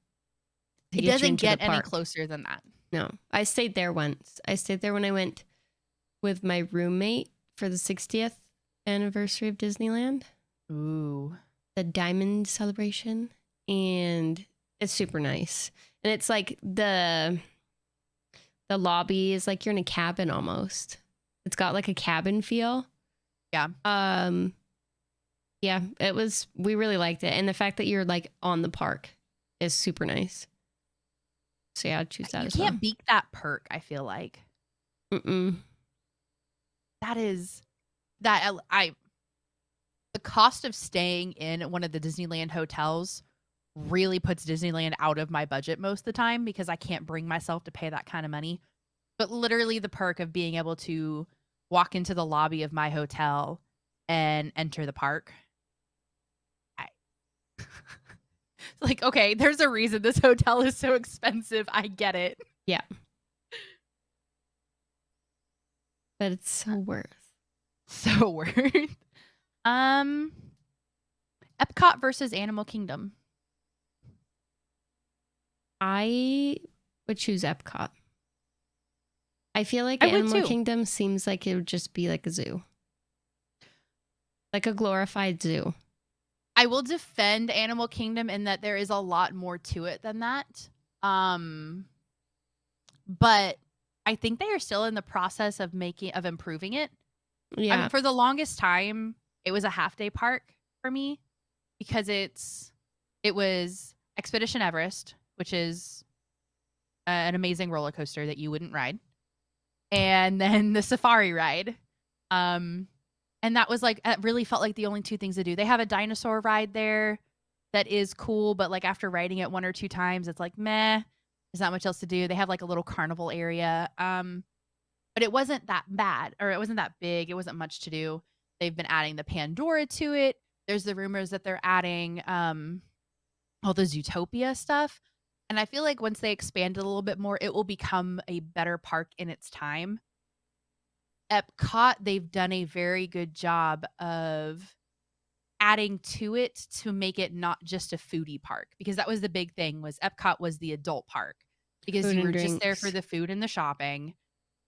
It doesn't get any closer than that. No. I stayed there once. I stayed there when I went with my roommate for the 60th anniversary of Disneyland. Ooh. The Diamond celebration. And it's super nice. And it's like the lobby is like you're in a cabin almost. It's got like a cabin feel. Yeah. Yeah, we really liked it. And the fact that you're like on the park is super nice. So yeah, I'd choose that as well. You can't beat that perk, I feel like. Mm-mm. The cost of staying in one of the Disneyland hotels really puts Disneyland out of my budget most of the time because I can't bring myself to pay that kind of money. But literally the perk of being able to walk into the lobby of my hotel and enter the park. It's like, okay, there's a reason this hotel is so expensive. I get it. Yeah. But it's so worth. So worth. Epcot versus Animal Kingdom. I would choose Epcot. I feel like Animal Kingdom seems like it would just be like a zoo. Like a glorified zoo. I will defend Animal Kingdom in that there is a lot more to it than that. But I think they are still in the process of improving it. Yeah. I mean, for the longest time, it was a half-day park for me because it was Expedition Everest, which is an amazing roller coaster that you wouldn't ride, and then the safari ride. And And that was like, it really felt like the only two things to do. They have a dinosaur ride there that is cool, but like after riding it 1 or 2 times, it's like, meh, there's not much else to do. They have like a little carnival area. But it wasn't that bad, or it wasn't that big. It wasn't much to do. They've been adding the Pandora to it. There's the rumors that they're adding all the Zootopia stuff. And I feel like once they expand it a little bit more, it will become a better park in its time. Epcot, they've done a very good job of adding to it to make it not just a foodie park, because that was the big thing, was Epcot was the adult park because Food you and were just there for drinks. the food and the shopping.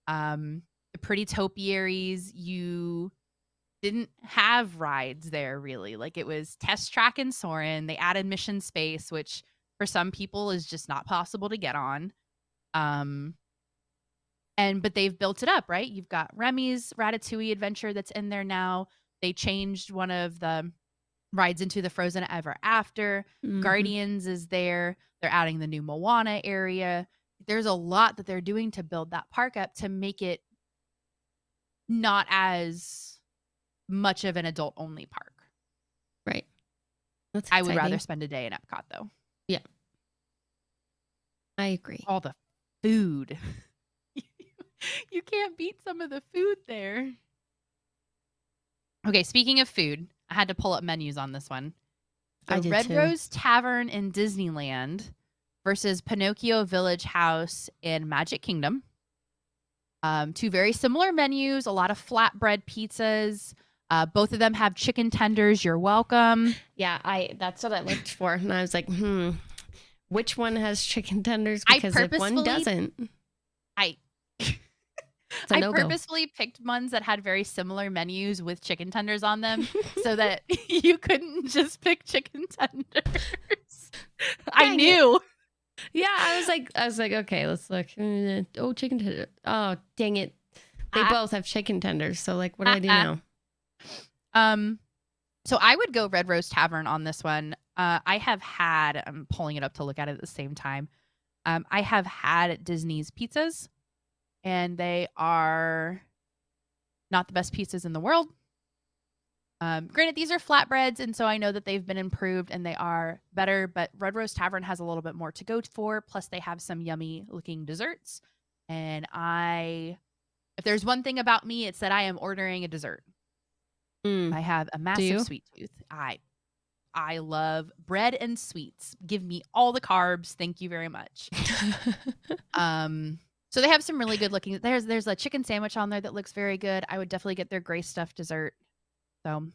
The pretty topiaries, you didn't have rides there really. Like it was Test Track and Soarin'. They added Mission Space, which for some people is just not possible to get on. Um, but they've built it up, right? You've got Remy's Ratatouille Adventure that's in there now. They changed one of the rides into the Frozen Ever After. Mhm. Guardians is there. They're adding the new Moana area. There's a lot that they're doing to build that park up to make it not as much of an adult only park. Right. That's I would rather exciting. spend a day in Epcot though. Yeah, I agree. All the food. You can't beat some of the food there. Okay, speaking of food, I had to pull up menus on this one. I The did Red too. Rose Tavern in Disneyland versus Pinocchio Village House in Magic Kingdom. Two very similar menus, a lot of flatbread pizzas. Both of them have chicken tenders. You're welcome. Yeah, that's what I looked for, and I was like, which one has chicken tenders? I Because if one purposefully- doesn't, I it's a I no-go. purposefully picked ones that had very similar menus with chicken tenders on them so that you couldn't just pick chicken tenders. I Dang it. knew. Yeah, I was like, okay, let's look. Oh, chicken tender. Oh, dang it. They Ah. both have chicken tenders. So like, what do I do now? So I would go Red Rose Tavern on this one. I'm pulling it up to look at it at the same time. I have had Disney's pizzas, and they are not the best pizzas in the world. Granted, these are flatbreads, and so I know that they've been improved and they are better, but Red Rose Tavern has a little bit more to go for. Plus, they have some yummy looking desserts. And if there's one thing about me, it's that I am ordering a dessert. I have a you? massive sweet tooth. I love bread and sweets. Give me all the carbs. Thank you very much. So they have some really good looking. There's a chicken sandwich on there that looks very good. I would definitely get their gray stuffed dessert. So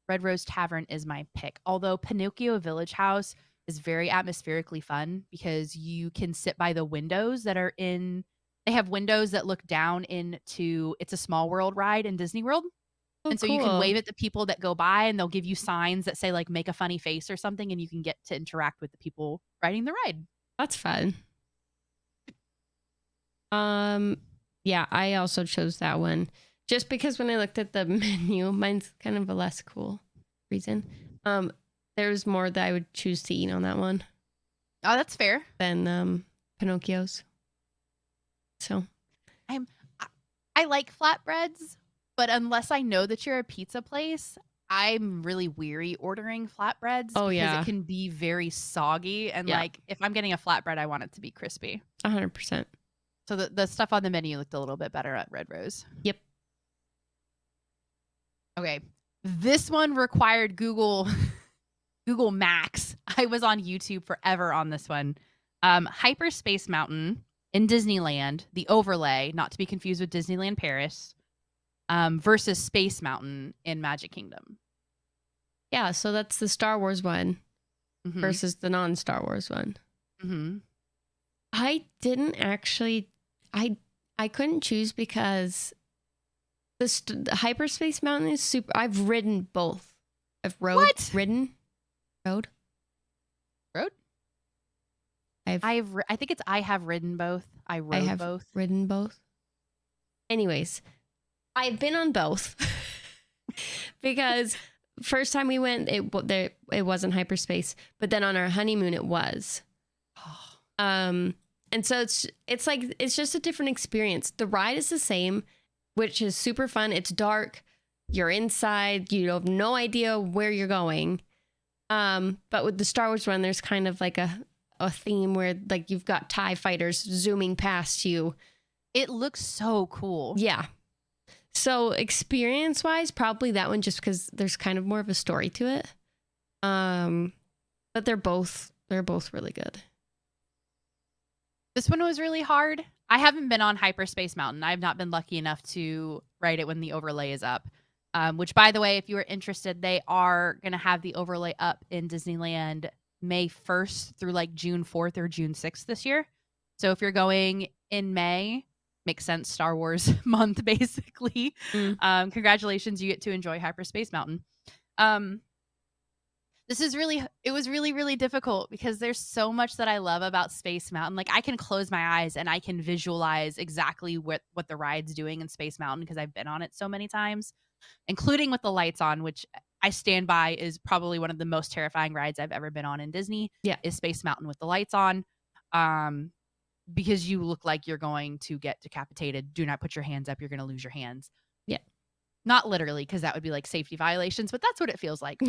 Red Rose Tavern is my pick. Although Pinocchio Village House is very atmospherically fun because you can sit by the windows that are in. They have windows that look down into It's a Small World ride in Disney World. Oh, And so you can wave at the people that go by, and they'll give you signs that say like make a funny face or something, and you can get to interact with the people riding the ride. That's fun. Yeah, I also chose that one just because when I looked at the menu, mine's kind of a less cool reason. There's more that I would choose to eat on that one Oh, that's fair. than Pinocchio's. So I like flatbreads, but unless I know that you're a pizza place, I'm really weary ordering flatbreads Oh, because yeah. it can be very soggy. And Yeah. like if I'm getting a flatbread, I want it to be crispy. 100%. So the stuff on the menu looked a little bit better at Red Rose. Yep. Okay. This one required Google Max. I was on YouTube forever on this one. Hyperspace Mountain in Disneyland, the overlay, not to be confused with Disneyland Paris, versus Space Mountain in Magic Kingdom. Yeah, so that's the Star Wars one Mhm. versus the non-Star Wars one. Mhm. I didn't actually. I couldn't choose because the Hyperspace Mountain is super. I've ridden both. I've What? ridden. Rode? I think it's I have ridden both. I rode have both. ridden both. Anyways, I've been on both because first time we went, it wasn't hyperspace, but then on our honeymoon it was. And so it's like it's just a different experience. The ride is the same, which is super fun. It's dark. you're inside, you have no idea where you're going. But with the Star Wars one, there's kind of like a theme where like you've got TIE fighters zooming past you. It looks so cool. Yeah. So experience wise, probably that one, just because there's kind of more of a story to it. But they're both really good. This one was really hard. I haven't been on Hyperspace Mountain. I've not been lucky enough to ride it when the overlay is up. Which, by the way, if you are interested, they are going to have the overlay up in Disneyland May 1st through like June 4th or June 6th this year. So if you're going in May, makes sense, Star Wars month, basically. Congratulations, you get to enjoy Hyperspace Mountain. It was really, really difficult because there's so much that I love about Space Mountain. Like, I can close my eyes and I can visualize exactly what the ride's doing in Space Mountain because I've been on it so many times, including with the lights on, which I stand by is probably one of the most terrifying rides I've ever been on in Disney. Yeah. Is Space Mountain with the lights on. Because you look like you're going to get decapitated. Do not put your hands up. You're going to lose your hands. Yeah. Not literally, because that would be like safety violations, but that's what it feels like. But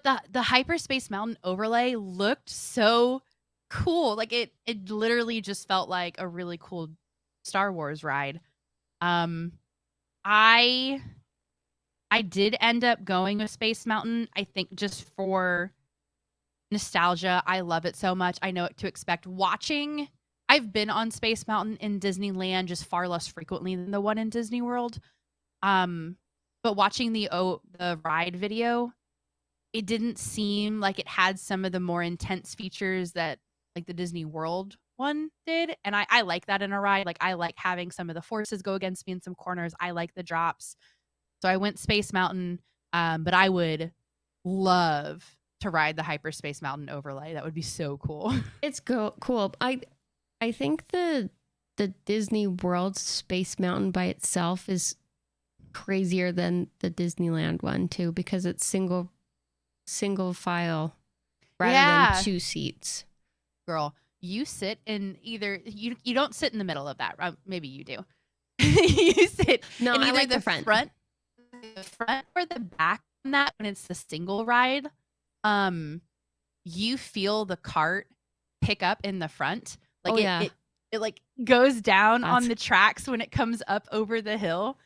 the Hyperspace Mountain overlay looked so cool. Like it literally just felt like a really cool Star Wars ride. I did end up going with Space Mountain, I think just for nostalgia. I love it so much. I know what to expect. I've been on Space Mountain in Disneyland just far less frequently than the one in Disney World. But watching the ride video, it didn't seem like it had some of the more intense features that like the Disney World one did. And I like that in a ride. Like, I like having some of the forces go against me in some corners. I like the drops. So I went Space Mountain, but I would love to ride the Hyperspace Mountain overlay. That would be so cool. It's cool. I think the Disney World Space Mountain by itself is crazier than the Disneyland one too, because it's single file rather than two seats. Girl, you sit in you don't sit in the middle of that. Maybe you do. You sit in either I like the front or the back on that when it's the single ride. You feel the cart pick up in the front. Like it like goes down on the tracks when it comes up over the hill.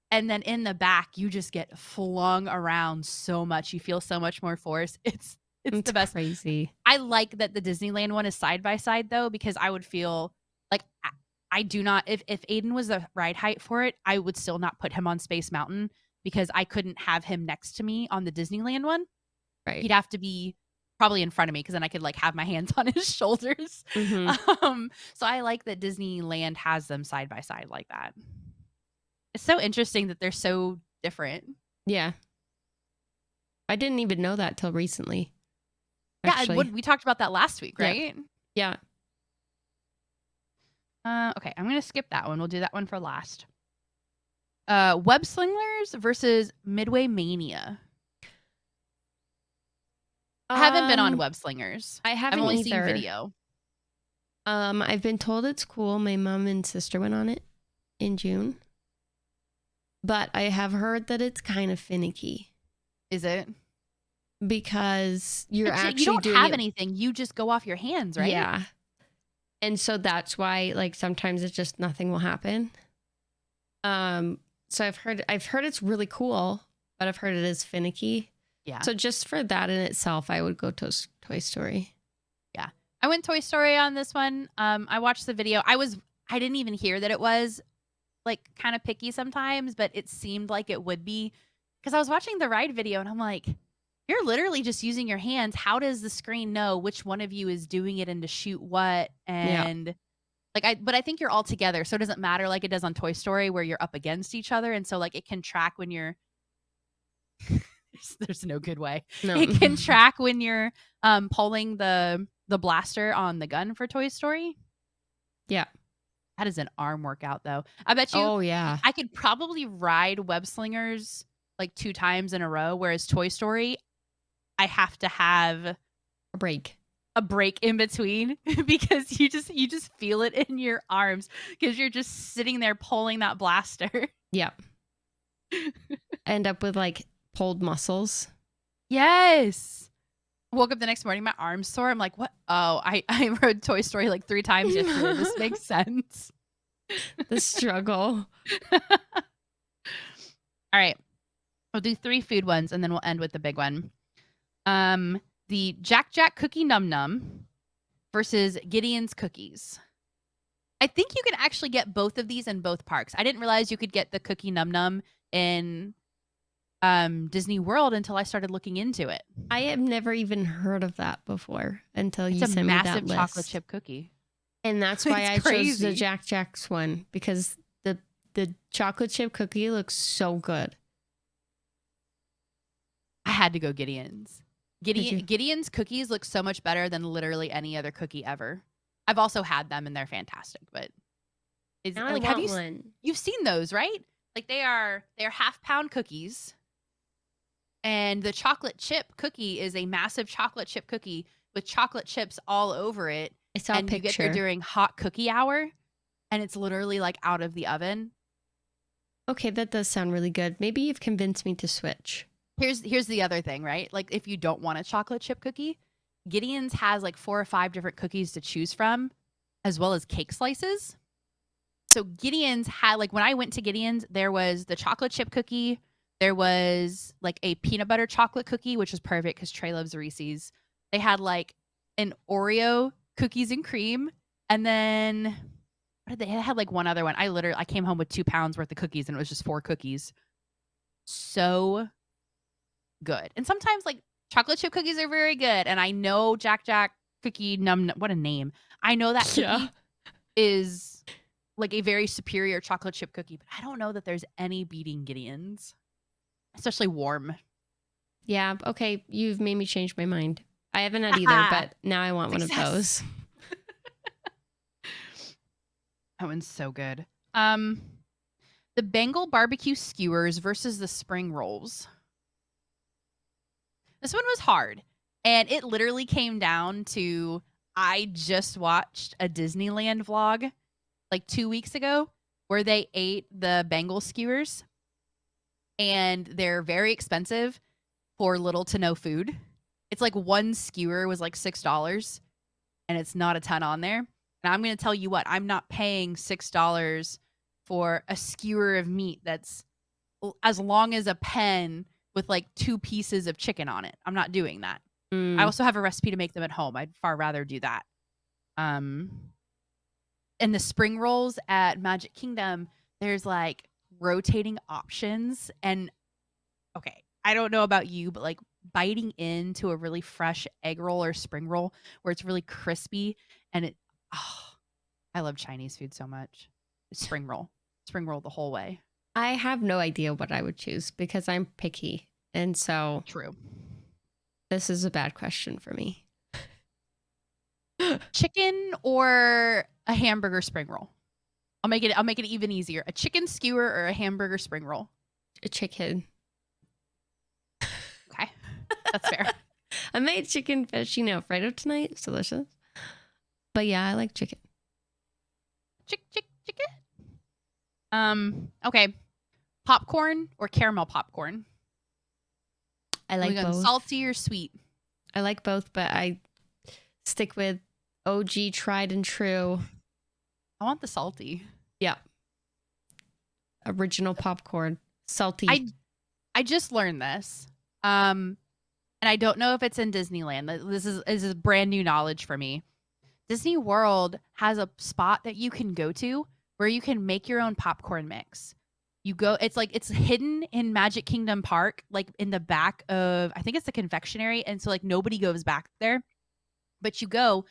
And then in the back, you just get flung around so much. You feel so much more force. It's the best. Crazy. I like that the Disneyland one is side by side though, because I would feel like I do not, if Aiden was the ride height for it, I would still not put him on Space Mountain because I couldn't have him next to me on the Disneyland one. Right. He'd have to be probably in front of me because then I could like have my hands on his shoulders. Mm-hmm. So I like that Disneyland has them side by side like that. It's so interesting that they're so different. Yeah. I didn't even know that till recently. Actually. Yeah, we talked about that last week, right? Yeah. Okay, I'm going to skip that one. We'll do that one for last. Web Slingers versus Midway Mania. I haven't been on Web Slingers. I haven't I've only either. seen video. I've been told it's cool. My mom and sister went on it in June. But I have heard that it's kind of finicky. Is it? Because you don't have anything. You just go off your hands, right? Yeah. And so that's why like sometimes it's just nothing will happen. So I've heard it's really cool, but I've heard it is finicky. Yeah. So just for that in itself, I would go to Toy Story. Yeah. I went Toy Story on this one. I watched the video. I didn't even hear that it was like kind of picky sometimes, but it seemed like it would be because I was watching the ride video and I'm like, you're literally just using your hands. How does the screen know which one of you is doing it and to shoot what? And but I think you're all together. So it doesn't matter like it does on Toy Story where you're up against each other. And so like it can track when you're, there's no good way. No. It can track when you're pulling the blaster on the gun for Toy Story. Yeah. That is an arm workout though. I bet you. Oh yeah. I could probably ride Web Slingers like 2 times in a row. Whereas Toy Story, I have to have a break in between because you just feel it in your arms because you're just sitting there pulling that blaster. Yeah. End up with like pulled muscles. Yes. Woke up the next morning, my arm's sore. I'm like, what? Oh, I rode Toy Story like 3 times yesterday. This makes sense. The struggle. All right. We'll do 3 food ones and then we'll end with the big one. The Jack Jack Cookie Num Num versus Gideon's Cookies. I think you can actually get both of these in both parks. I didn't realize you could get the Cookie Num Num in Disney World until I started looking into it. I have never even heard of that before until you It's a sent me that massive list. chocolate chip cookie. And that's why It's I chose the crazy. Jack Jack's one, because the chocolate chip cookie looks so good. I had to go Gideon's. Did you? Gideon's cookies look so much better than literally any other cookie ever. I've also had them and they're fantastic, but Now like I have want you one. you've seen those, right? Like they're half-pound cookies. And the chocolate chip cookie is a massive chocolate chip cookie with chocolate chips all over it. I saw a And you get there picture. during hot cookie hour and it's literally like out of the oven. Okay, that does sound really good. Maybe you've convinced me to switch. Here's the other thing, right? Like if you don't want a chocolate chip cookie, Gideon's has like 4 or 5 different cookies to choose from, as well as cake slices. So Gideon's had, like, when I went to Gideon's, there was the chocolate chip cookie. There was like a peanut butter chocolate cookie, which was perfect because Trey loves Reese's. They had like an Oreo cookies and cream. And then what did they had like one other one. I came home with 2 pounds worth of cookies and it was just 4 cookies. So good. And sometimes like chocolate chip cookies are very good. And I know Jack Jack cookie what a name. I know that cookie Yeah. is like a very superior chocolate chip cookie, but I don't know that there's any beating Gideon's, especially warm. Yeah, okay, you've made me change my mind. I haven't had either, but now I want one of Success. those. That one's so good. The Bengal barbecue skewers versus the spring rolls. This one was hard. And it literally came down to I just watched a Disneyland vlog like 2 weeks ago where they ate the Bengal skewers. And they're very expensive for little to no food. It's like one skewer was like $6 and it's not a ton on there. And I'm going to tell you what, I'm not paying $6 for a skewer of meat that's as long as a pen with like 2 pieces of chicken on it. I'm not doing that. I also have a recipe to make them at home. I'd far rather do that. And the spring rolls at Magic Kingdom, there's like rotating options. And okay, I don't know about you, but like biting into a really fresh egg roll or spring roll where it's really crispy and I love Chinese food so much. Spring roll the whole way. I have no idea what I would choose because I'm picky. And so True. this is a bad question for me. Chicken or a hamburger spring roll? I'll make it even easier. A chicken skewer or a hamburger spring roll? A chicken. Okay. That's fair. I made chicken fettuccine alfredo tonight. It's delicious. But yeah, I like chicken. Chicken. Okay. Popcorn or caramel popcorn? I like both. Salty or sweet? I like both, but I stick with OG tried and true. I want the salty. Yeah. Original popcorn. Salty. I just learned this. And I don't know if it's in Disneyland. This is brand new knowledge for me. Disney World has a spot that you can go to where you can make your own popcorn mix. It's hidden in Magic Kingdom Park, like in the back of, I think it's the confectionery. And so like nobody goes back there, but you go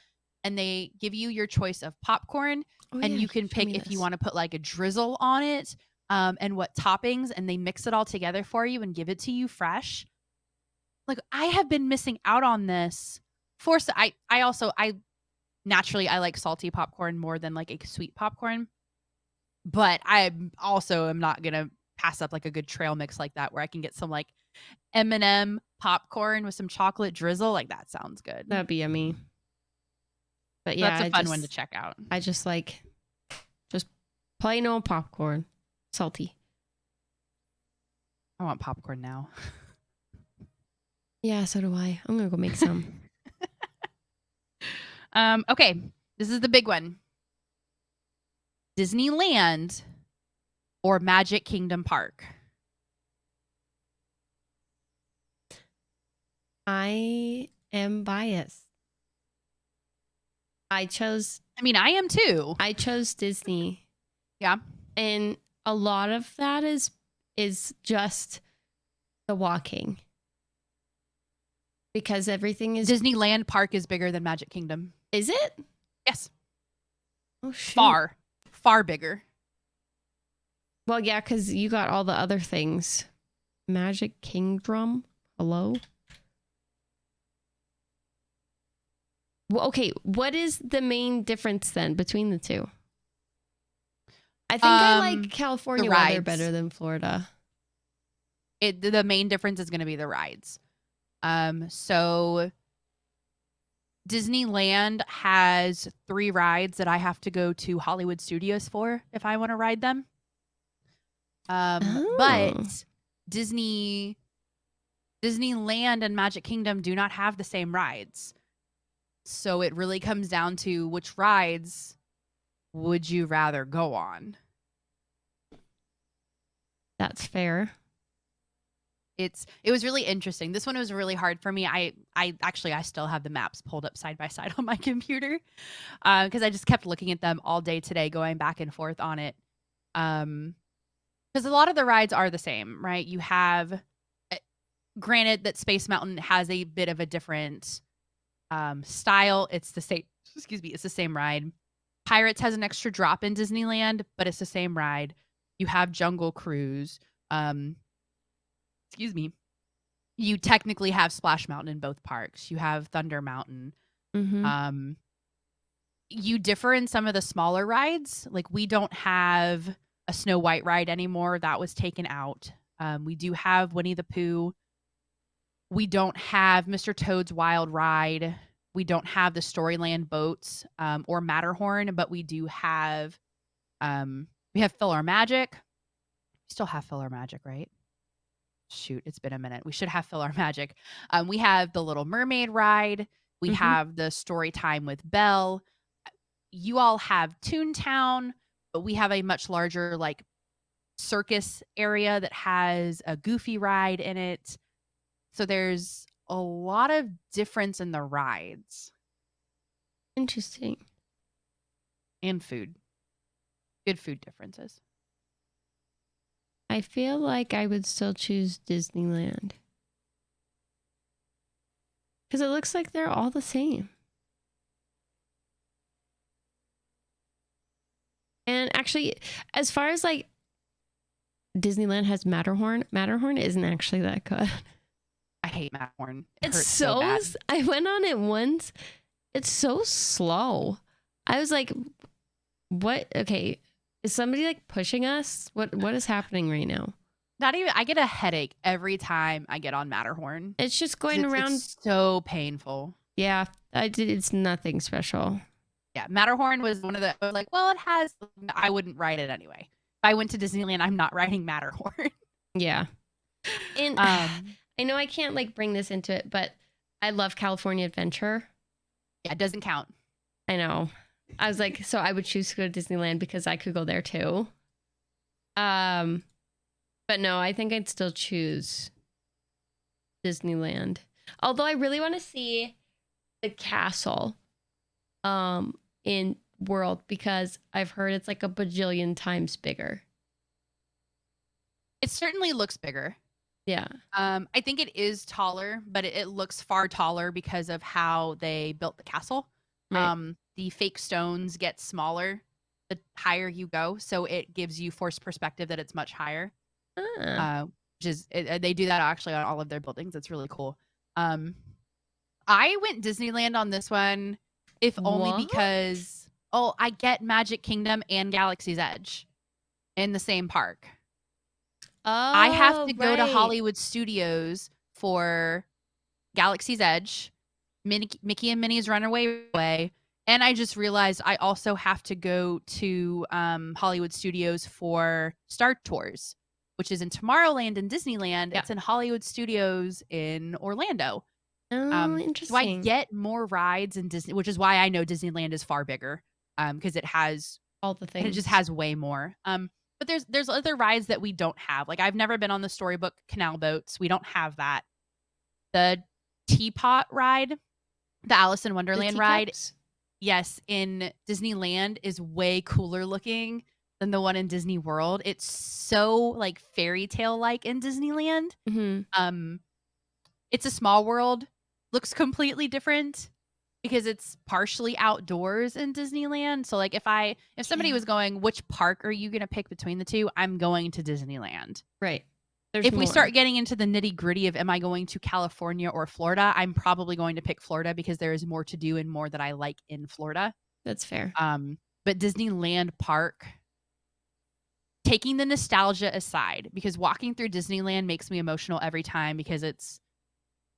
and they give you your choice of popcorn and you can pick if you want to put like a drizzle on it, and what toppings, and they mix it all together for you and give it to you fresh. Like I have been missing out on this. I naturally I like salty popcorn more than like a sweet popcorn. But I also am not going to pass up like a good trail mix like that where I can get some like M&M popcorn with some chocolate drizzle. Like that sounds good. That'd be yummy. But yeah, that's a fun one to check out. I just like plain old popcorn. Salty. I want popcorn now. Yeah, so do I. I'm gonna go make some. Okay, this is the big one. Disneyland or Magic Kingdom Park? I am biased. I chose I mean, I am too. Disney. Yeah. And a lot of that is just the walking. Because everything is Disneyland Park is bigger than Magic Kingdom. Is it? Yes. Oh shoot. Far bigger. Well, yeah, because you got all the other things. Magic Kingdom. Hello? Well, okay, what is the main difference then between the two? I think I like California weather better than Florida. The main difference is going to be the rides. So Disneyland has 3 rides that I have to go to Hollywood Studios for if I want to ride them. But Disneyland and Magic Kingdom do not have the same rides. So it really comes down to which rides would you rather go on? That's fair. It was really interesting. This one was really hard for me. I still have the maps pulled up side by side on my computer because I just kept looking at them all day today, going back and forth on it. Because a lot of the rides are the same, right? You have, granted that Space Mountain has a bit of a different style. It's the same. Excuse me. It's the same ride. Pirates has an extra drop in Disneyland, but it's the same ride. You have Jungle Cruise. Excuse me. You technically have Splash Mountain in both parks. You have Thunder Mountain. Mm-hmm. You differ in some of the smaller rides. Like we don't have a Snow White ride anymore. That was taken out. We do have Winnie the Pooh. We don't have Mr. Toad's Wild Ride. We don't have the Storyland boats or Matterhorn, but we do have we have Filler Magic. We still have Filler Magic, right? Shoot, it's been a minute. We should have Filler Magic. We have the Little Mermaid ride. We have the Story Time with Belle. You all have Toontown, but we have a much larger like circus area that has a Goofy ride in it. So there's a lot of difference in the rides. Interesting. And food. Good food differences. I feel like I would still choose Disneyland. Because it looks like they're all the same. And actually, as far as like Disneyland has Matterhorn, Matterhorn isn't actually that good. I hate Matterhorn. It's so bad. I went on it once. It's so slow. I was like, what? Okay. Is somebody like pushing us? What is happening right now? Not even. I get a headache every time I get on Matterhorn. It's just going around. It's so painful. Yeah, it's nothing special. Yeah, Matterhorn was one of the. I was like, well, it has. I wouldn't ride it anyway. If I went to Disneyland, I'm not riding Matterhorn. Yeah, and I know I can't like bring this into it, but I love California Adventure. Yeah, it doesn't count. I know. I was like, so I would choose to go to Disneyland because I could go there too. But no, I think I'd still choose Disneyland. Although I really want to see the castle in World because I've heard it's like a bajillion times bigger. It certainly looks bigger. Yeah. I think it is taller, but it looks far taller because of how they built the castle. Right. The fake stones get smaller the higher you go, so it gives you forced perspective that it's much higher. Which is they do that actually on all of their buildings. It's really cool. I went Disneyland on this one, if only because I get Magic Kingdom and Galaxy's Edge in the same park. I have to go to Hollywood Studios for Galaxy's Edge, Mickey and Minnie's Runaway Way, and I just realized I also have to go to Hollywood Studios for Star Tours. which is in Tomorrowland and Disneyland. Yeah. It's in Hollywood Studios in Orlando. Oh, So I interesting. get more rides in Disney, which is why I know Disneyland is far bigger. Because it has All the things. it just has way more. But there's other rides that we don't have. Like I've never been on the Storybook Canal boats. We don't have that. The Teapot ride, the Alice in The Wonderland ride, teacups? yes, in Disneyland is way cooler looking than the one in Disney World. It's so like fairy tale like in Disneyland. Mm-hmm. It's a small world, looks completely different because it's partially outdoors in Disneyland. So like if somebody Yeah. was going, which park are you gonna pick between the two? I'm going to Disneyland. Right. There's If we more. start getting into the nitty gritty of am I going to California or Florida, I'm probably going to pick Florida because there is more to do and more that I like in Florida. That's fair. But Disneyland Park, taking the nostalgia aside, because walking through Disneyland makes me emotional every time because it's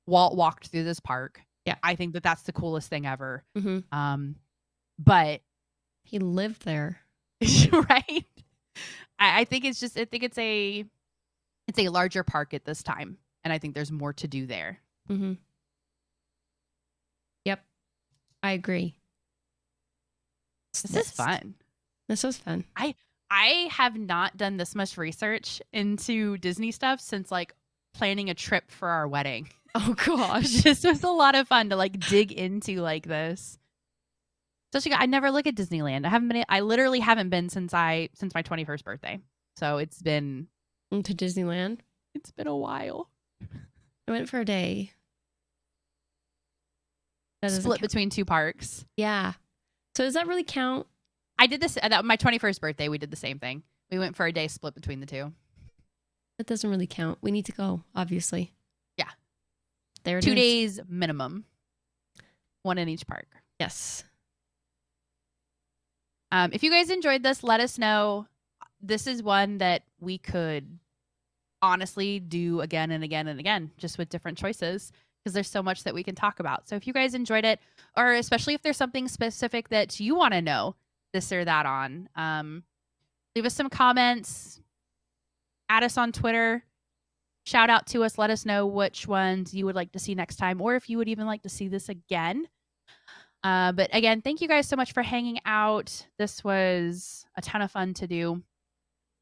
Walt walked through this park. Yeah. I think that that's the coolest thing ever. Mm-hmm. But He lived there. right, I think it's a larger park at this time, and I think there's more to do there. Mm-hmm. Yep. I agree. This is fun. This was fun. I have not done this much research into Disney stuff since like planning a trip for our wedding. Oh gosh. This was a lot of fun to like dig into like this. Especially, I never look at Disneyland. I literally haven't been since my 21st birthday. So it's been Into Disneyland. a while. I went for a day. That doesn't Split count. between two parks. Yeah. So does that really count? I did this my 21st birthday. We did the same thing. We went for a day split between the two. That doesn't really count. We need to go, obviously. Yeah. There it 2 is. days minimum. One in each park. Yes. If you guys enjoyed this, let us know. This is one that we could honestly do again and again and again, just with different choices, because there's so much that we can talk about. So if you guys enjoyed it, or especially if there's something specific that you want to know this or that on, leave us some comments, add us on Twitter, shout out to us, let us know which ones you would like to see next time, or if you would even like to see this again. But again, thank you guys so much for hanging out. This was a ton of fun to do.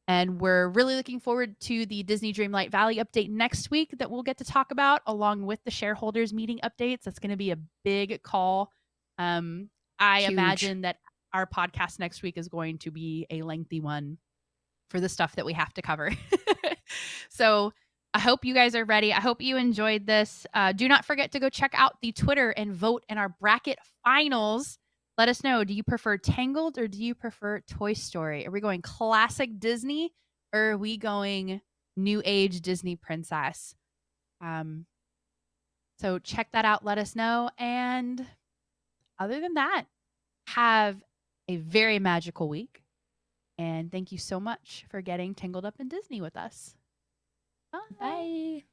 And we're really looking forward to the Disney Dreamlight Valley update next week that we'll get to talk about, along with the shareholders meeting updates. That's going to be a big call. I Huge. imagine that our podcast next week is going to be a lengthy one for the stuff that we have to cover. So I hope you guys are ready. I hope you enjoyed this. Do not forget to go check out the Twitter and vote in our bracket finals. Let us know, do you prefer Tangled or do you prefer Toy Story? Are we going classic Disney or are we going new age Disney princess? So check that out. Let us know. And other than that, have a very magical week. And thank you so much for getting tangled up in Disney with us. Bye. Bye.